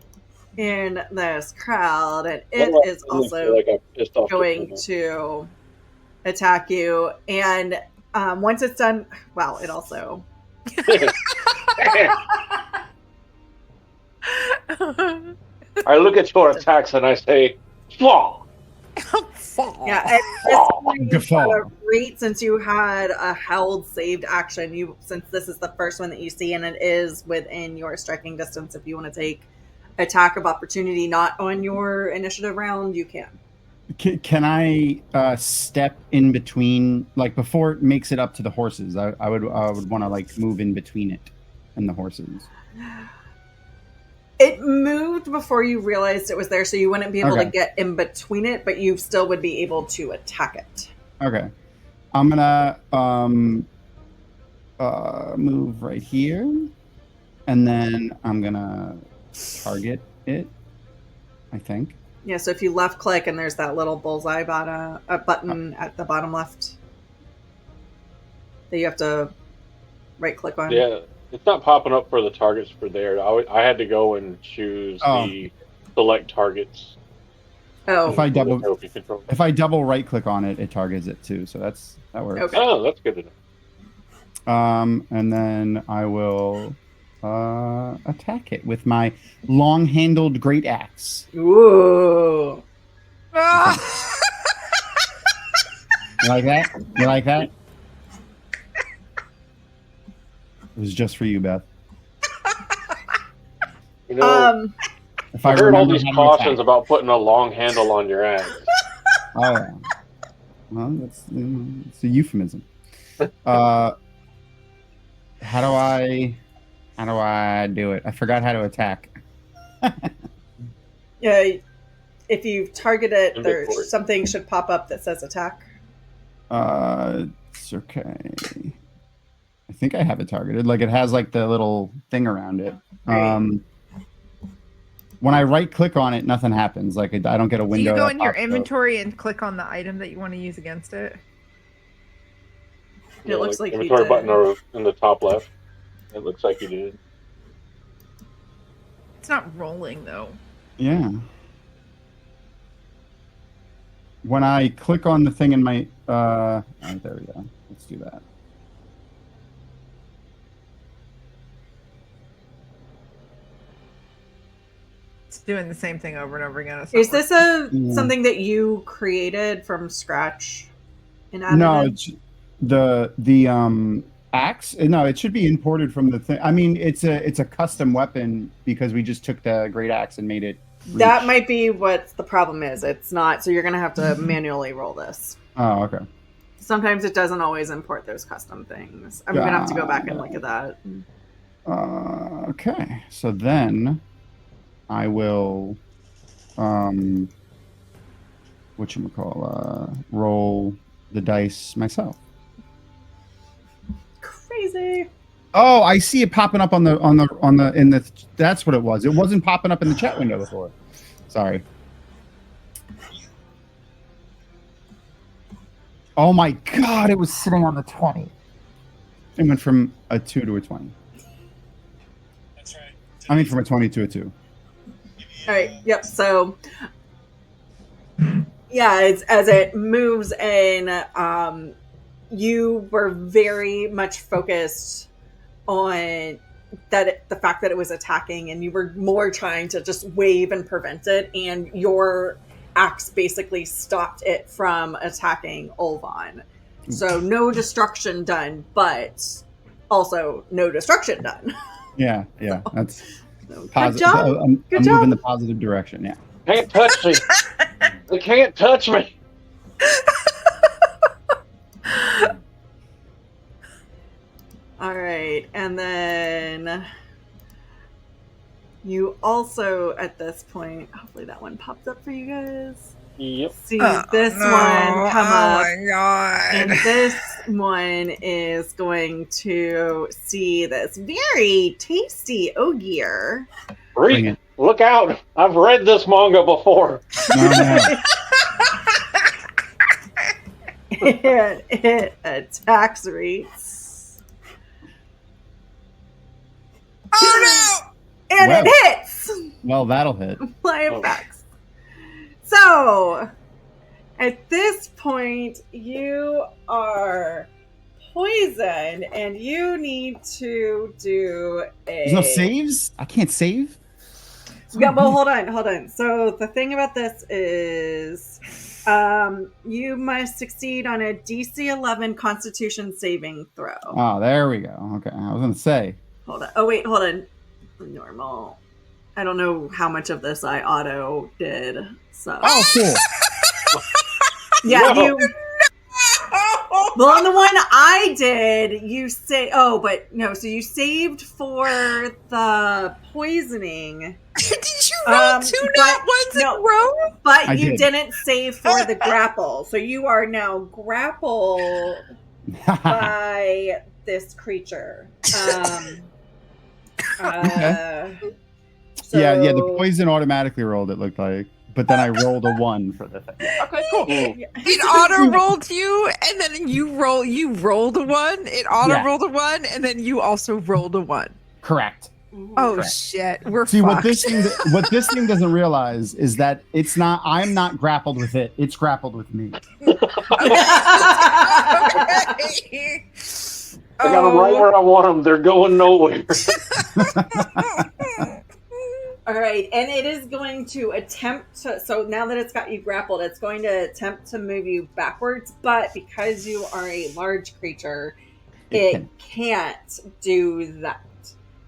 in this crowd, and it is also going to attack you. And once it's done, well, it also. I look at your attacks and I say, "Fall." Yeah, at this point, Rieht, since you had a held saved action, since this is the first one that you see, and it is within your striking distance, if you want to take attack of opportunity, not on your initiative round, you can. Can I step in between, like before it makes it up to the horses? I would want to like move in between it and the horses. It moved before you realized it was there, so you wouldn't be able to get in between it, but you still would be able to attack it. Okay. I'm gonna move right here, and then I'm gonna target it, I think. Yeah, so if you left click and there's that little bullseye button at the bottom left that you have to right click on. Yeah. It's not popping up for the targets for there. I had to go and choose the select targets. Oh, if I double right click on it, it targets it too. So that works. Okay. Oh, that's good to know. And then I will attack it with my long-handled great axe. Ooh! You like that? You like that? It was just for you, Beth. You know, if I heard all these cautions about putting a long handle on your axe. Oh, yeah. Well, it's a euphemism. How do I do it? I forgot how to attack. Yeah, if you target it, there's something should pop up that says attack. It's okay. I think I have it targeted. Like it has like the little thing around it. Right. When I right click on it, nothing happens. Like I don't get a window. Do you go in your inventory and click on the item that you want to use against it? It looks like inventory you did. button in the top left. It looks like you did. It's not rolling though. Yeah. When I click on the thing in my there we go. Let's do that. Doing the same thing over and over again. Is this something that you created from scratch? No, it's the axe. No, it should be imported from the thing. I mean, it's a custom weapon because we just took the great axe and made it. That might be what the problem is. It's not. So you're going to have to manually roll this. Oh, okay. Sometimes it doesn't always import those custom things. I'm going to have to go back and look at that. Okay. So then I will, roll the dice myself. Crazy. Oh, I see it popping up that's what it was. It wasn't popping up in the chat window before. Sorry. Oh my god, it was sitting on the 20. It went from a 2 to a 20. That's right. I mean, from a 20 to a 2. All right. Yep. So, yeah, it's as it moves in. You were very much focused on the fact that it was attacking, and you were more trying to just wave and prevent it. And your axe basically stopped it from attacking Olvon. So no destruction done, but also no destruction done. Yeah, that's So, positive. good job. I'm Good moving job. the positive direction. Yeah. Can't touch me. They can't touch me. All right, and then you also at this point, hopefully that one popped up for you guys. Yep. See this one come up. Oh my god. And this one is going to see this very tasty ogier. Bring Rieht, it. look out. I've read this manga before. No. And it attacks Rieht. Oh And Wow. it hits! Well, that'll hit. My effects. So, at this point, you are poisoned, and you need to do a. There's no saves? I can't save? Yeah, well, hold on. So the thing about this is, you must succeed on a DC 11 Constitution saving throw. Oh, there we go. Okay, I was going to say. Hold on. Oh wait, hold on. Normal. I don't know how much of this I auto did. So. Oh, cool. Yeah, No. you. Well, on the one I did, you say. Oh, but no. So you saved for the poisoning, Did you roll two nat ones in a row? but I you did. didn't save for the grapple. So you are now grappled by this creature. So, yeah, the poison automatically rolled, it looked like. But then I rolled a 1 for the thing. Okay, cool. It auto rolled you, and then you rolled a 1. It auto rolled a 1, and then you also rolled a 1. Correct. Oh Correct. shit, we're See, fucked. what this thing doesn't realize is that I'm not grappled with it. It's grappled with me. Okay. I got them right where I want them. They're going nowhere. all right, and it is going to attempt to. So now that it's got you grappled, it's going to attempt to move you backwards. But because you are a large creature, it can't do that.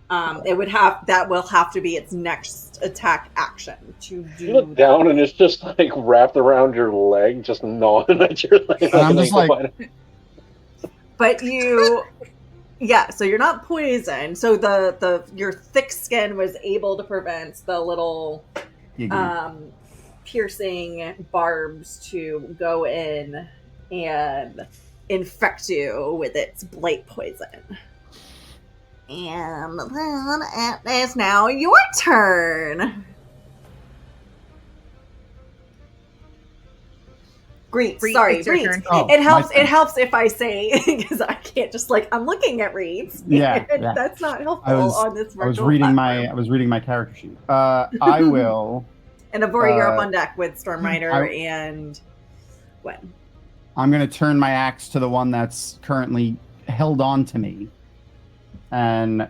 That will have to be its next attack action to do. You look that. down and it's just like wrapped around your leg, just gnawing at your leg. And I'm just like, But you, yeah. So you're not poisoned. So your thick skin was able to prevent the little piercing barbs to go in and infect you with its blight poison. And then it is now your turn. Rieht, sorry, it's your Rieht. turn. Oh, It helps. my turn. It helps if I say because I can't just I'm looking at Rieht. Yeah, And yeah. that's not helpful on this virtual I was reading my character sheet. I will. And Avorie, you're up on deck with Storm Rider I- and Gwen. I'm gonna turn my axe to the one that's currently held on to me, and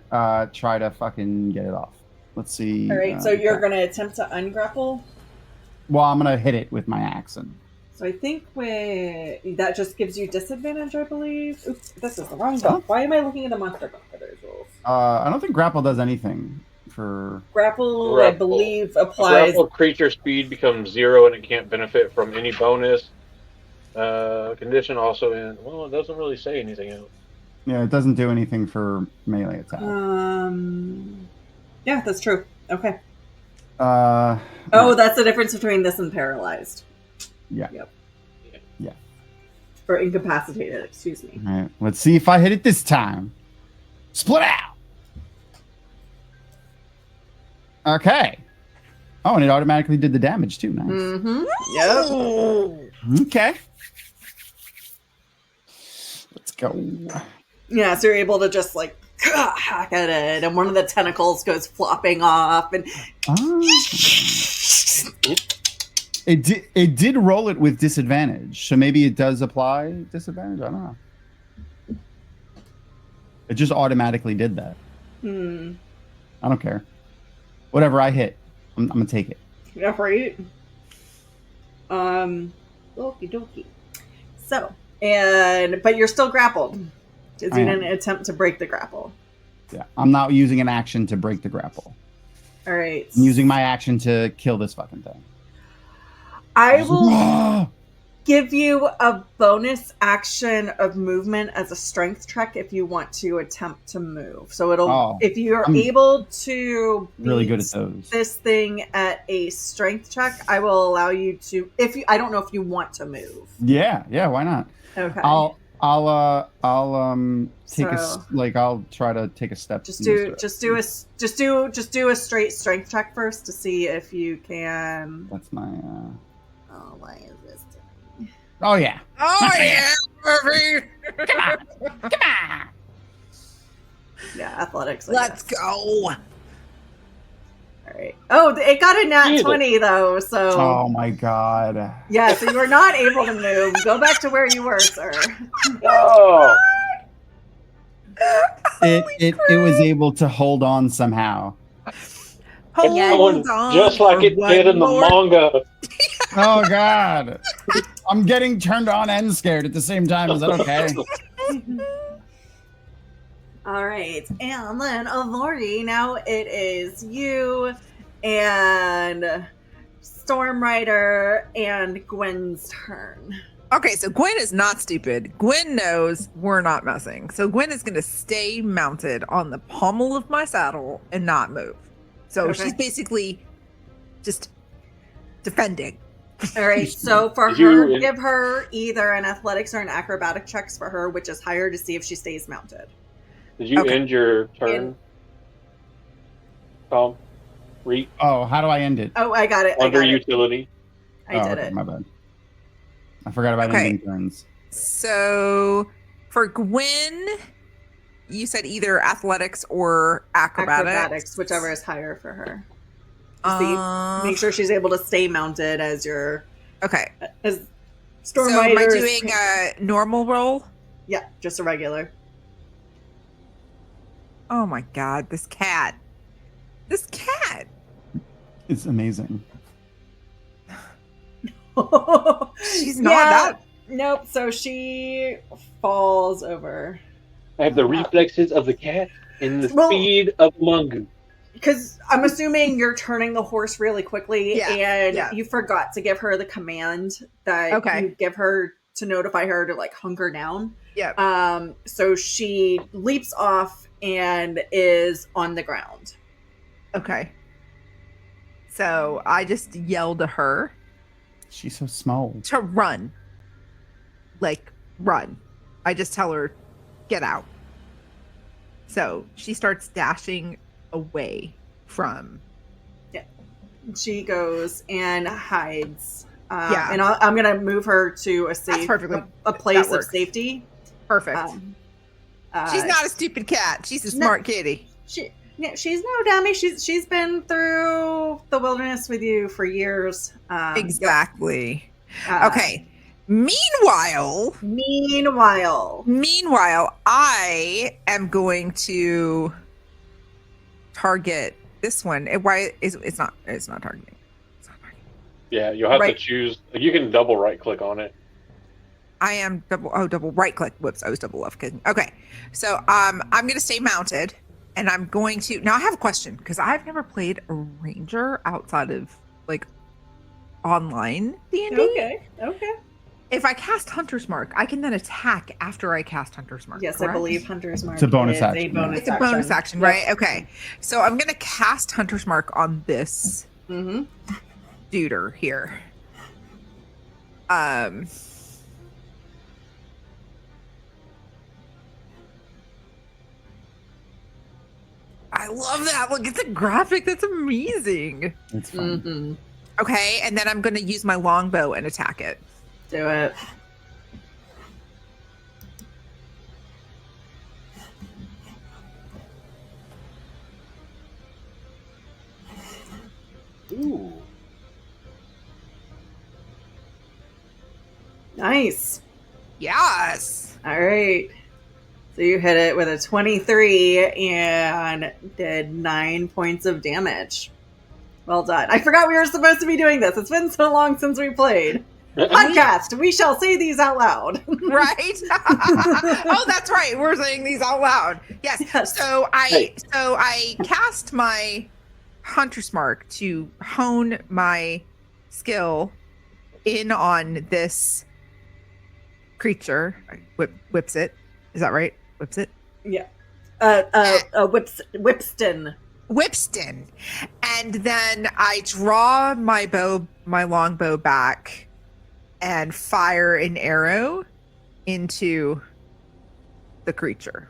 try to fucking get it off. Let's see. All right, so you're going to attempt to ungrapple. Well, I'm gonna hit it with my axe, and So I think that just gives you disadvantage, I believe. Oops, this is the wrong book. Why am I looking at the monster book for those rules? I don't think grapple does anything for. Grapple, I Grapple. believe, applies. Grapple creature speed becomes 0 and it can't benefit from any bonus. Condition also in. Well, it doesn't really say anything else. Yeah, it doesn't do anything for melee attack. Yeah, that's true. Okay. Oh, That's the difference between this and paralyzed. Yeah. Yep. Yeah. Or incapacitated, excuse me. All right, let's see if I hit it this time. Split out. Okay. Oh, and it automatically did the damage too. Nice. Mm-hmm. Yep. Okay. Go. Yeah, so you're able to just like hack at it, and one of the tentacles goes flopping off, and It did roll it with disadvantage, so maybe it does apply disadvantage. I don't know. It just automatically did that. I don't care. Whatever I hit, I'm gonna take it. Yeah, right. Okie dokie. So, but you're still grappled. Because you didn't attempt to break the grapple. Yeah, I'm not using an action to break the grapple. All right. I'm using my action to kill this fucking thing. I will give you a bonus action of movement as a strength check if you want to attempt to move. So if you're able to beat really good at those. This thing at a strength check, I will allow you to. I don't know if you want to move. Yeah, why not? Okay. I'll try to take a step. Just do a straight strength check first to see if you can. That's my. Oh, why is this doing? Oh yeah. Oh yeah, Murphy. Come on. Yeah, athletics. Let's go. All right. Oh, it got a nat 20 though. So. Oh my god. Yeah, so you were not able to move. Go back to where you were, sir. Oh. It was able to hold on somehow. Hold on just like it did in the manga. Oh god. I'm getting turned on and scared at the same time. Is that okay? All right. And then Avorie, now it is you and Stormrider and Gwen's turn. Okay, so Gwen is not stupid. Gwen knows we're not messing. So Gwen is going to stay mounted on the pommel of my saddle and not move. So she's basically just defending. All right, so for her, give her either an athletics or an acrobatic checks for her, which is higher to see if she stays mounted. Did you end your turn, Thom? Rieht? Oh, how do I end it? Oh, I got it. Under utility. I did it. My bad. I forgot about ending turns. So for Gwen, you said either athletics or acrobatics. Acrobatics, whichever is higher for her. Make sure she's able to stay mounted as your as Storm So am I Riders. doing a normal roll? Yeah, just a regular. Oh my god, this cat. This cat. It's amazing. She's not that. Nope. So she falls over. I have the reflexes of the cat and the speed of the mongoose. Because I'm assuming you're turning the horse really quickly, and you forgot to give her the command that you give her to notify her to like hunker down. Yeah. So she leaps off and is on the ground. Okay. So I just yelled to her. She's so small. To run. Like, run. I just tell her, get out. So she starts dashing away from. Yeah. She goes and hides. And I'm going to move her to a safe, a place of safety. Perfect. She's not a stupid cat. She's a smart kitty. She's no dummy. She's been through the wilderness with you for years. Exactly. Okay. Meanwhile, I am going to target this one. Why is it's not targeting? It's not targeting. Yeah, you'll have to choose. You can double right click on it. I am double right click. Whoops, I was double left clicking. Okay. So I'm gonna stay mounted. And I'm going to now. I have a question because I've never played a ranger outside of like online D&D. Okay. If I cast Hunter's Mark, I can then attack after I cast Hunter's Mark. Yes, correct? I believe Hunter's Mark. It's a bonus action. It's a bonus action, right? Okay. So I'm gonna cast Hunter's Mark on this duder here. I love that. Look, it's a graphic. That's amazing. It's fun. Okay, and then I'm going to use my longbow and attack it. Do it. Ooh. Nice. Yes. All right. So you hit it with a 23 and did 9 points of damage. Well done. I forgot we were supposed to be doing this. It's been so long since we played. Podcast. We shall say these out loud. Right? Oh, that's right. We're saying these out loud. Yes. Yes. So I cast my Hunter's Mark to hone my skill in on this creature. Whips it. Is that right? Whips it? Yeah. Whipston. Whipston. And then I draw my longbow back and fire an arrow into the creature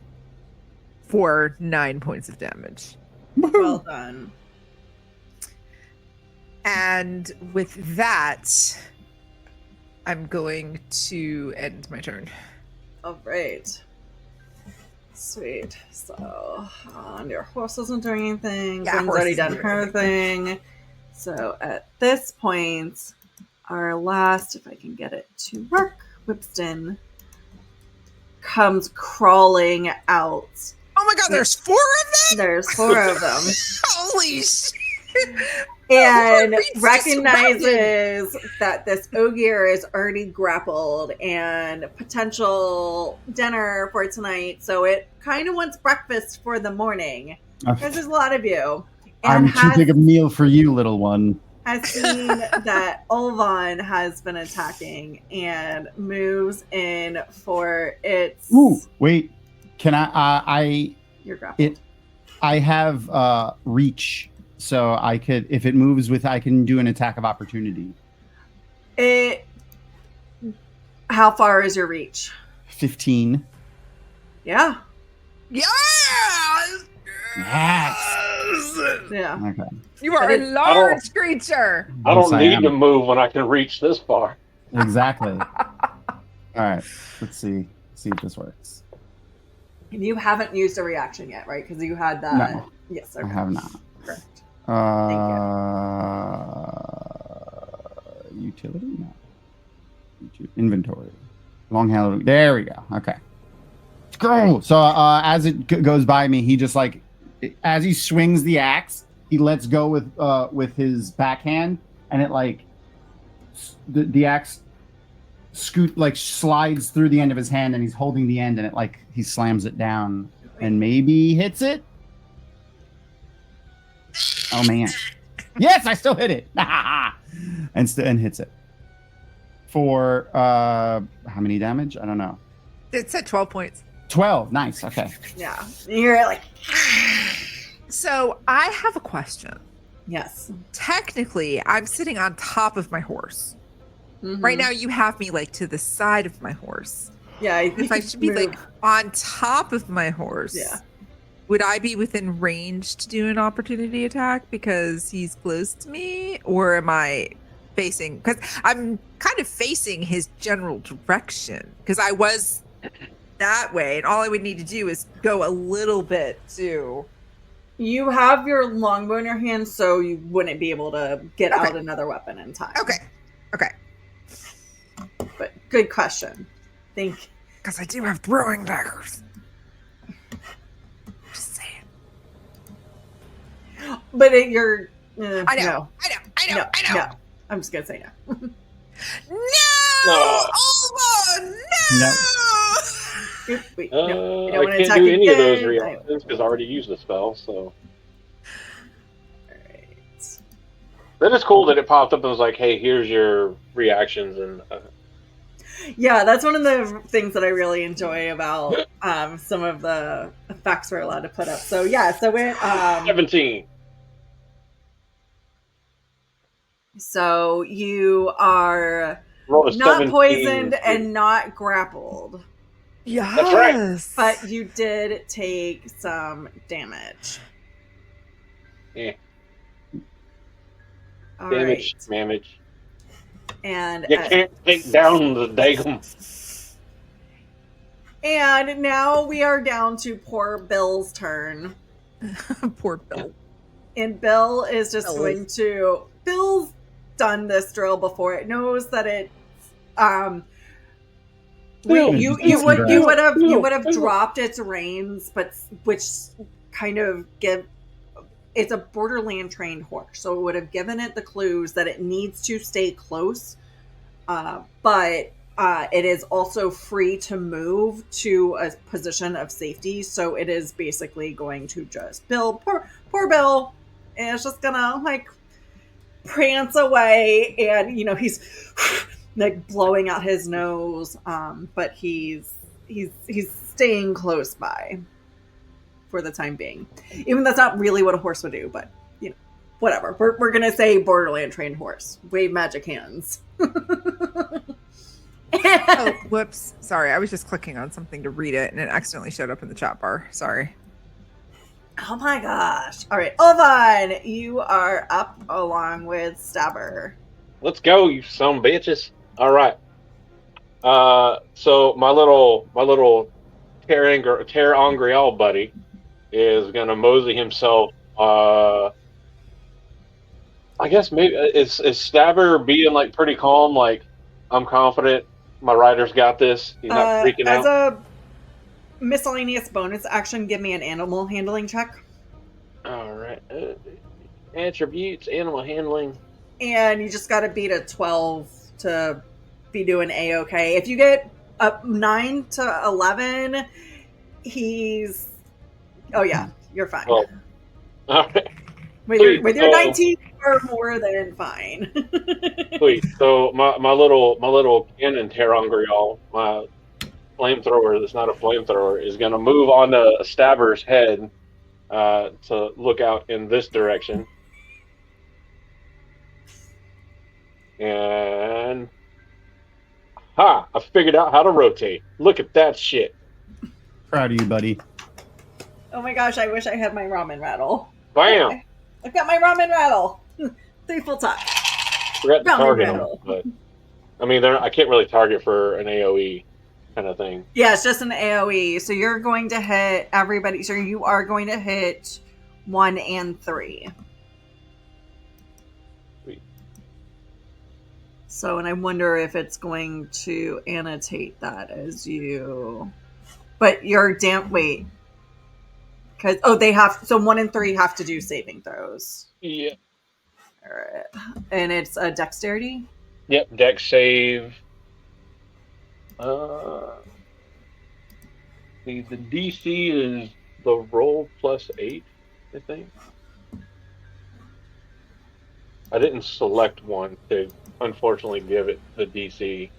for 9 points of damage. Well done. And with that, I'm going to end my turn. All right. Sweet. So, your horse isn't doing anything. Yeah, Gwen's horse already isn't done doing her thing. So, at this point, our last, if I can get it to work, Whipston comes crawling out. Oh my god, there's 4 of them? There's 4 of them. Holy shit. And It's just recognizes that this Ogier is already grappled and potential dinner for tonight. So it kind of wants breakfast for the morning. Because there's a lot of you. And I'm too big a meal for you, little one. has seen that Olvon has been attacking and moves in for its... Ooh, wait. Can I Your grapple. I have reach, so I could, if it moves with, I can do an attack of opportunity. How far is your reach? 15. Yeah. Yeah! Yes. Yeah. Okay. You are a large creature. I Yes, don't I need am. to move when I can reach this far. Exactly. All right. Let's see if this works. And you haven't used a reaction yet, right? Because you had that. No. Yes. I Okay. have not. Correct. Utility? No. Inventory. Long handled. There we go. Okay. Go. So as it goes by me, he just like, as he swings the axe, he lets go with his backhand, and it like the axe slides through the end of his hand, and he's holding the end, and it like he slams it down and maybe hits it. Oh man! Yes, I still hit it, and hits it for how many damage? I don't know. It said 12 points. 12. Nice. Okay. Yeah. You're like, So I have a question. yes. Technically, I'm sitting on top of my horse. Mhm. Right now, you have me like to the side of my horse. Yeah. If I should be like on top of my horse, Yeah. would I be within range to do an opportunity attack because he's close to me? Or am I facing, because I'm kind of facing his general direction, because I was that way, and all I would need to do is go a little bit to... You have your longbow in your hand, so you wouldn't be able to get out another weapon in time. Okay. But good question. Think. Because I do have throwing daggers. Just saying. But you're. I know. No. No. I'm just gonna say no. No! Olvon! No! Wait, no. I don't I want to can't attack do any of those again. reactions because I already used the spell. So Alright. then it's cool that it popped up and was like, "Hey, here's your reactions." And Yeah, that's one of the things that I really enjoy about some of the effects we're allowed to put up. So yeah, so it 17. So you are Rolled a not 17. poisoned and not grappled, Yes. That's right. but you did take some damage. Yeah. All Damage. right. Damage. And You can't take down the Dagaem. and now we are down to poor Bill's turn. Poor Bill. And Bill is just Bill. going to Bill's done this drill before. It knows that it Bill, you would have dropped its reins, but which kind of it's a borderland trained horse, so it would have given it the clues that it needs to stay close, but it is also free to move to a position of safety. So it is basically going to just poor Bill, and it's just gonna like prance away, and he's like blowing out his nose, but he's staying close by for the time being. Even that's not really what a horse would do, but whatever. We're gonna say borderland trained horse. Wave magic hands. Oh, whoops. Sorry, I was just clicking on something to read it, and it accidentally showed up in the chat bar. Sorry. Oh my gosh. All right, Olvon, you are up along with Stabber. Let's go, you some bitches. All right. So my little Terre Angriel buddy is gonna mosey himself. I guess maybe is Stabber being like pretty calm, like I'm confident my rider's got this. He's not freaking out. As a miscellaneous bonus action, give me an animal handling check. All right. Attributes, animal handling. And you just got to beat a 12 to be doing A-okay. If you get up 9 to 11, he's... Oh, yeah, you're fine. Well, all right. With your 19, you're more than fine. Sweet. So my little cannon Terangrial, my flamethrower that's not a flamethrower, is going to move onto Stabber's head to look out in this direction. And I figured out how to rotate. Look at that shit. Proud of you, buddy. Oh my gosh, I wish I had my ramen rattle. Bam! Okay. I've got my ramen rattle. 3 full time. Forgot to Ramen target rattle. them, but I mean, I can't really target for an AoE kind of thing. Yeah, it's just an AoE. So you're going to hit everybody. So you are going to hit 1 and 3. Sweet. So, and I wonder if it's going to annotate that as you. But you're wait. Because they have, so 1 and 3 have to do saving throws. Yeah. All right, and it's a dexterity. Yep. Dex save. The DC is the roll plus 8, I think. I didn't select one to unfortunately give it the DC.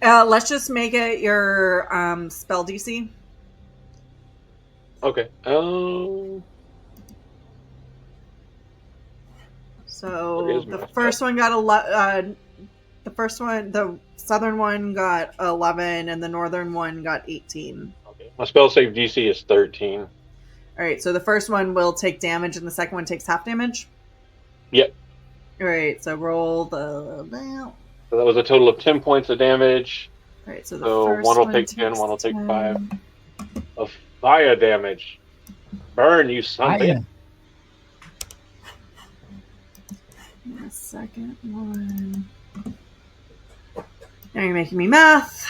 Let's just make it your spell DC. Okay. So the first one got the southern one got 11, and the northern one got 18. Okay. My spell save DC is 13. All right, so the first one will take damage, and the second one takes half damage. Yep. All right, so roll the. So that was a total of 10 points of damage. All right, so one will take 10, one will take 5 of fire damage. Burn, you son of a bitch. The second one. Now you're making me math.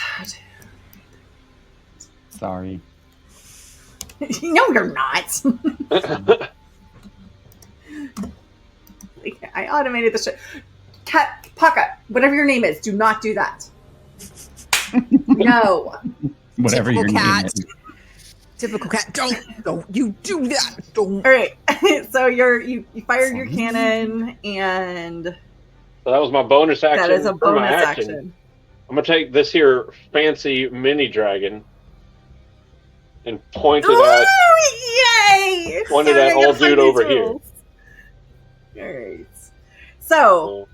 Sorry. No, you're not. I automated the shit. Cat, Paka, whatever your name is, do not do that. No. Whatever your name is. Typical cat. Don't you do that. Don't. All right. So you fired your cannon, and So that was my bonus action. that is a for my bonus action. I'm going to take this here fancy mini dragon and point it at... Yay! Pointed at old dude over here. All right. So,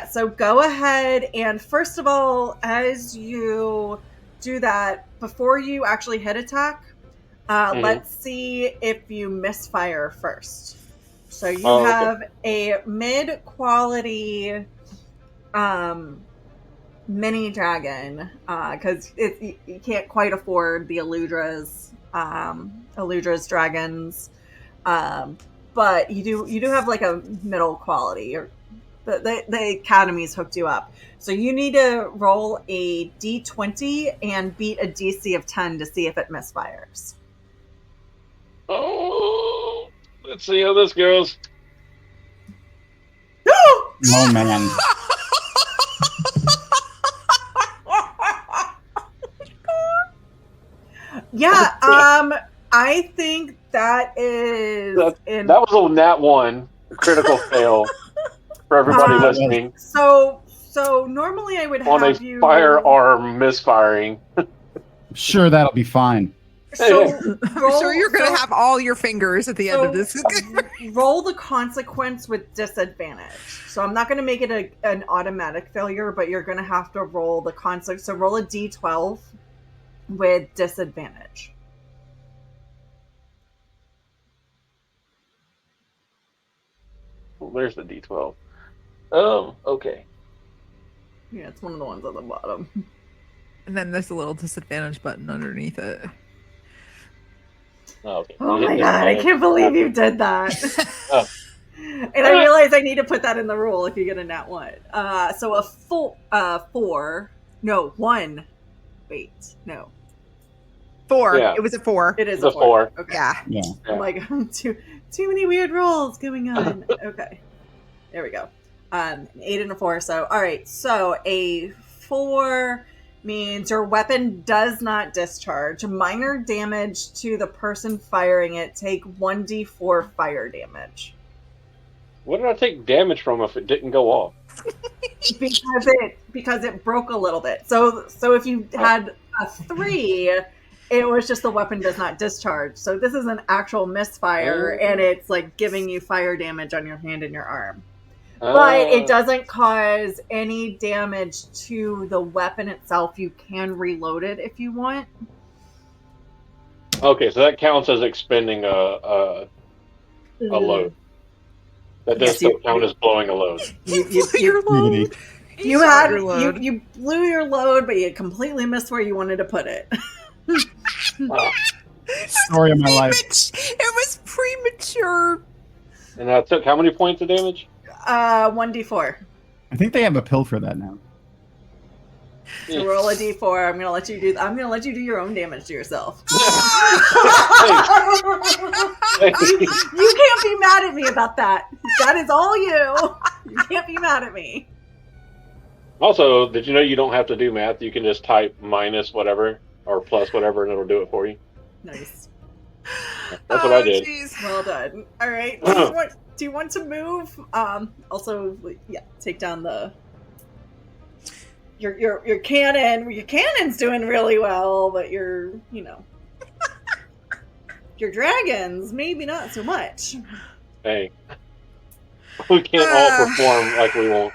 so go ahead and first of all, as you do that, before you actually hit attack, let's see if you misfire first. So you have a mid-quality mini dragon, because you can't quite afford the Eludra's dragons, but you do have like a middle quality, or The academy's hooked you up. So you need to roll a d20 and beat a DC of 10 to see if it misfires. Oh, let's see how this goes. Oh man. Yeah, I think that is That was a nat 1, a critical fail for everybody listening. So normally I would On have a you firearm misfiring. Sure, that'll be fine. So I'm sure you're going to have all your fingers at the end of this. Roll the consequence with disadvantage. So I'm not going to make it an automatic failure, but you're going to have to roll the consequence. So roll a d12 with disadvantage. Well, there's the D12. Okay. Yeah, it's one of the ones at the bottom. And then there's a little disadvantage button underneath it. Oh, okay. Oh my god, I can't believe you did that. Oh. And I realize I need to put that in the rule if you get a nat 1. So a full 4. No, 1. Wait, no. 4. Yeah. It was a 4. It is It's a 4. Okay. Yeah. I'm like, too many weird rolls going on. Okay. There we go. 8 and a 4. So, all right. So a 4 means your weapon does not discharge. Minor damage to the person firing it. Take 1d4 fire damage. What did I take damage from if it didn't go off? because it broke a little bit. So if you had a 3, it was just the weapon does not discharge. So this is an actual misfire, and it's like giving you fire damage on your hand and your arm. But it doesn't cause any damage to the weapon itself. You can reload it if you want. Okay, so that counts as expending a load. That does still count as blowing a load. You blew your load, but you completely missed where you wanted to put it. Story of my life. It was premature. And that took how many points of damage? 1d4. I think they have a pill for that now. So roll a d4. I'm gonna let you do your own damage to yourself. You can't be mad at me about that. That is all you. You can't be mad at me. Also, did you know you don't have to do math? You can just type minus whatever or plus whatever, and it'll do it for you. Nice. That's what I did. Geez. Well done. All right. Do you want to move? Also, yeah, take down the your cannon. Your cannon's doing really well, but your dragons maybe not so much. Hey, we can't all perform like we want.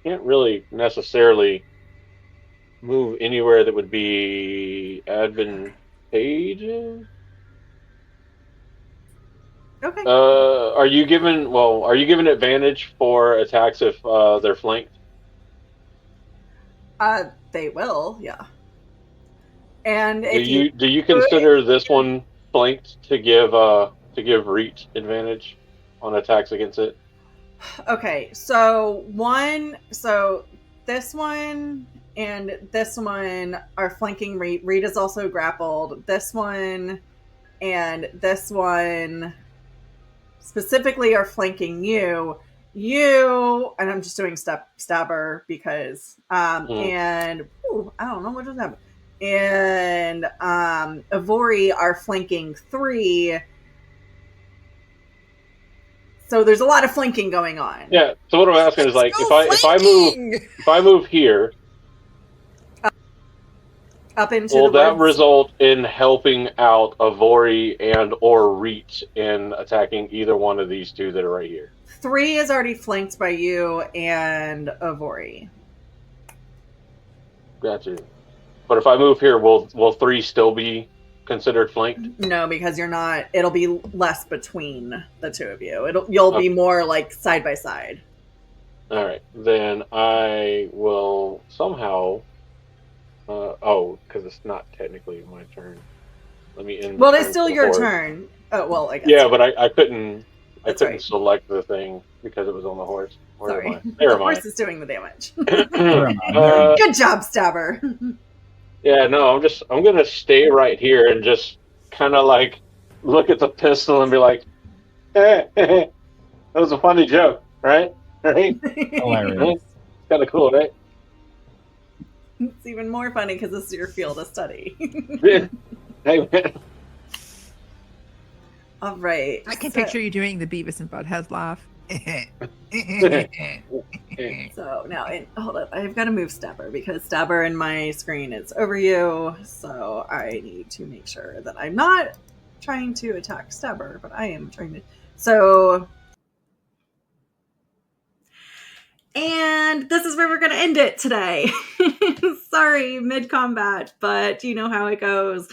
Can't really necessarily move anywhere that would be advantageous. Okay. Are you given advantage for attacks if they're flanked? They will, yeah. And do you consider this one flanked to give Rieht advantage on attacks against it? Okay, so this one and this one are flanking Rieht. Rieht is also grappled. This one and this one specifically are flanking you. And I'm just doing stabber because and I don't know what just happened. And Avorie are flanking 3. So there's a lot of flanking going on. Yeah. So what I'm asking is like if I move here, up into will the that woods. result in helping out Avorie and or Rieht in attacking either one of these two that are right here? 3 is already flanked by you and Avorie. Gotcha. But if I move here, will 3 still be considered flanked? No, because you're not. It'll be less between the two of you. You'll be more like side by side. All right, then I will somehow Because it's not technically my turn. Let me end. Well, the it's turn still for the your horse. turn. Oh, well, I guess. Yeah, but I couldn't. I That's couldn't right. select the thing because it was on the horse. Where Sorry. am I? Never The horse mind. is doing the damage. Where am I? There you go. Good job, Stabber. Yeah, no, I'm gonna stay right here and just kind of like look at the pistol and be like, that was a funny joke, right? Right? Hilarious. Kind of cool, right? It's even more funny because this is your field of study. Hey, man. All right. I can so- picture you doing the Beavis and Butthead laugh. So now, hold up. I've got to move Stabber because Stabber in my screen is over you. So I need to make sure that I'm not trying to attack Stabber, but I am trying to. So. And this is where we're going to end it today. Sorry, mid-combat, but you know how it goes.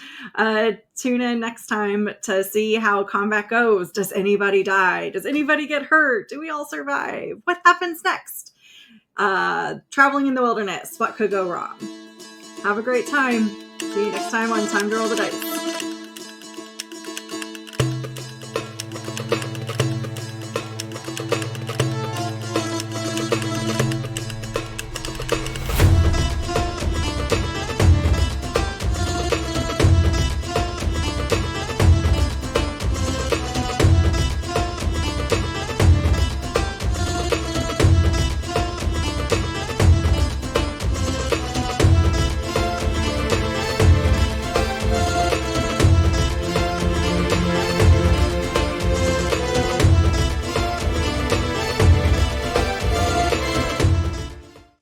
Tune in next time to see how combat goes. Does anybody die? Does anybody get hurt? Do we all survive? What happens next? Traveling in the wilderness. What could go wrong? Have a great time. See you next time on Time to Roll the Dice.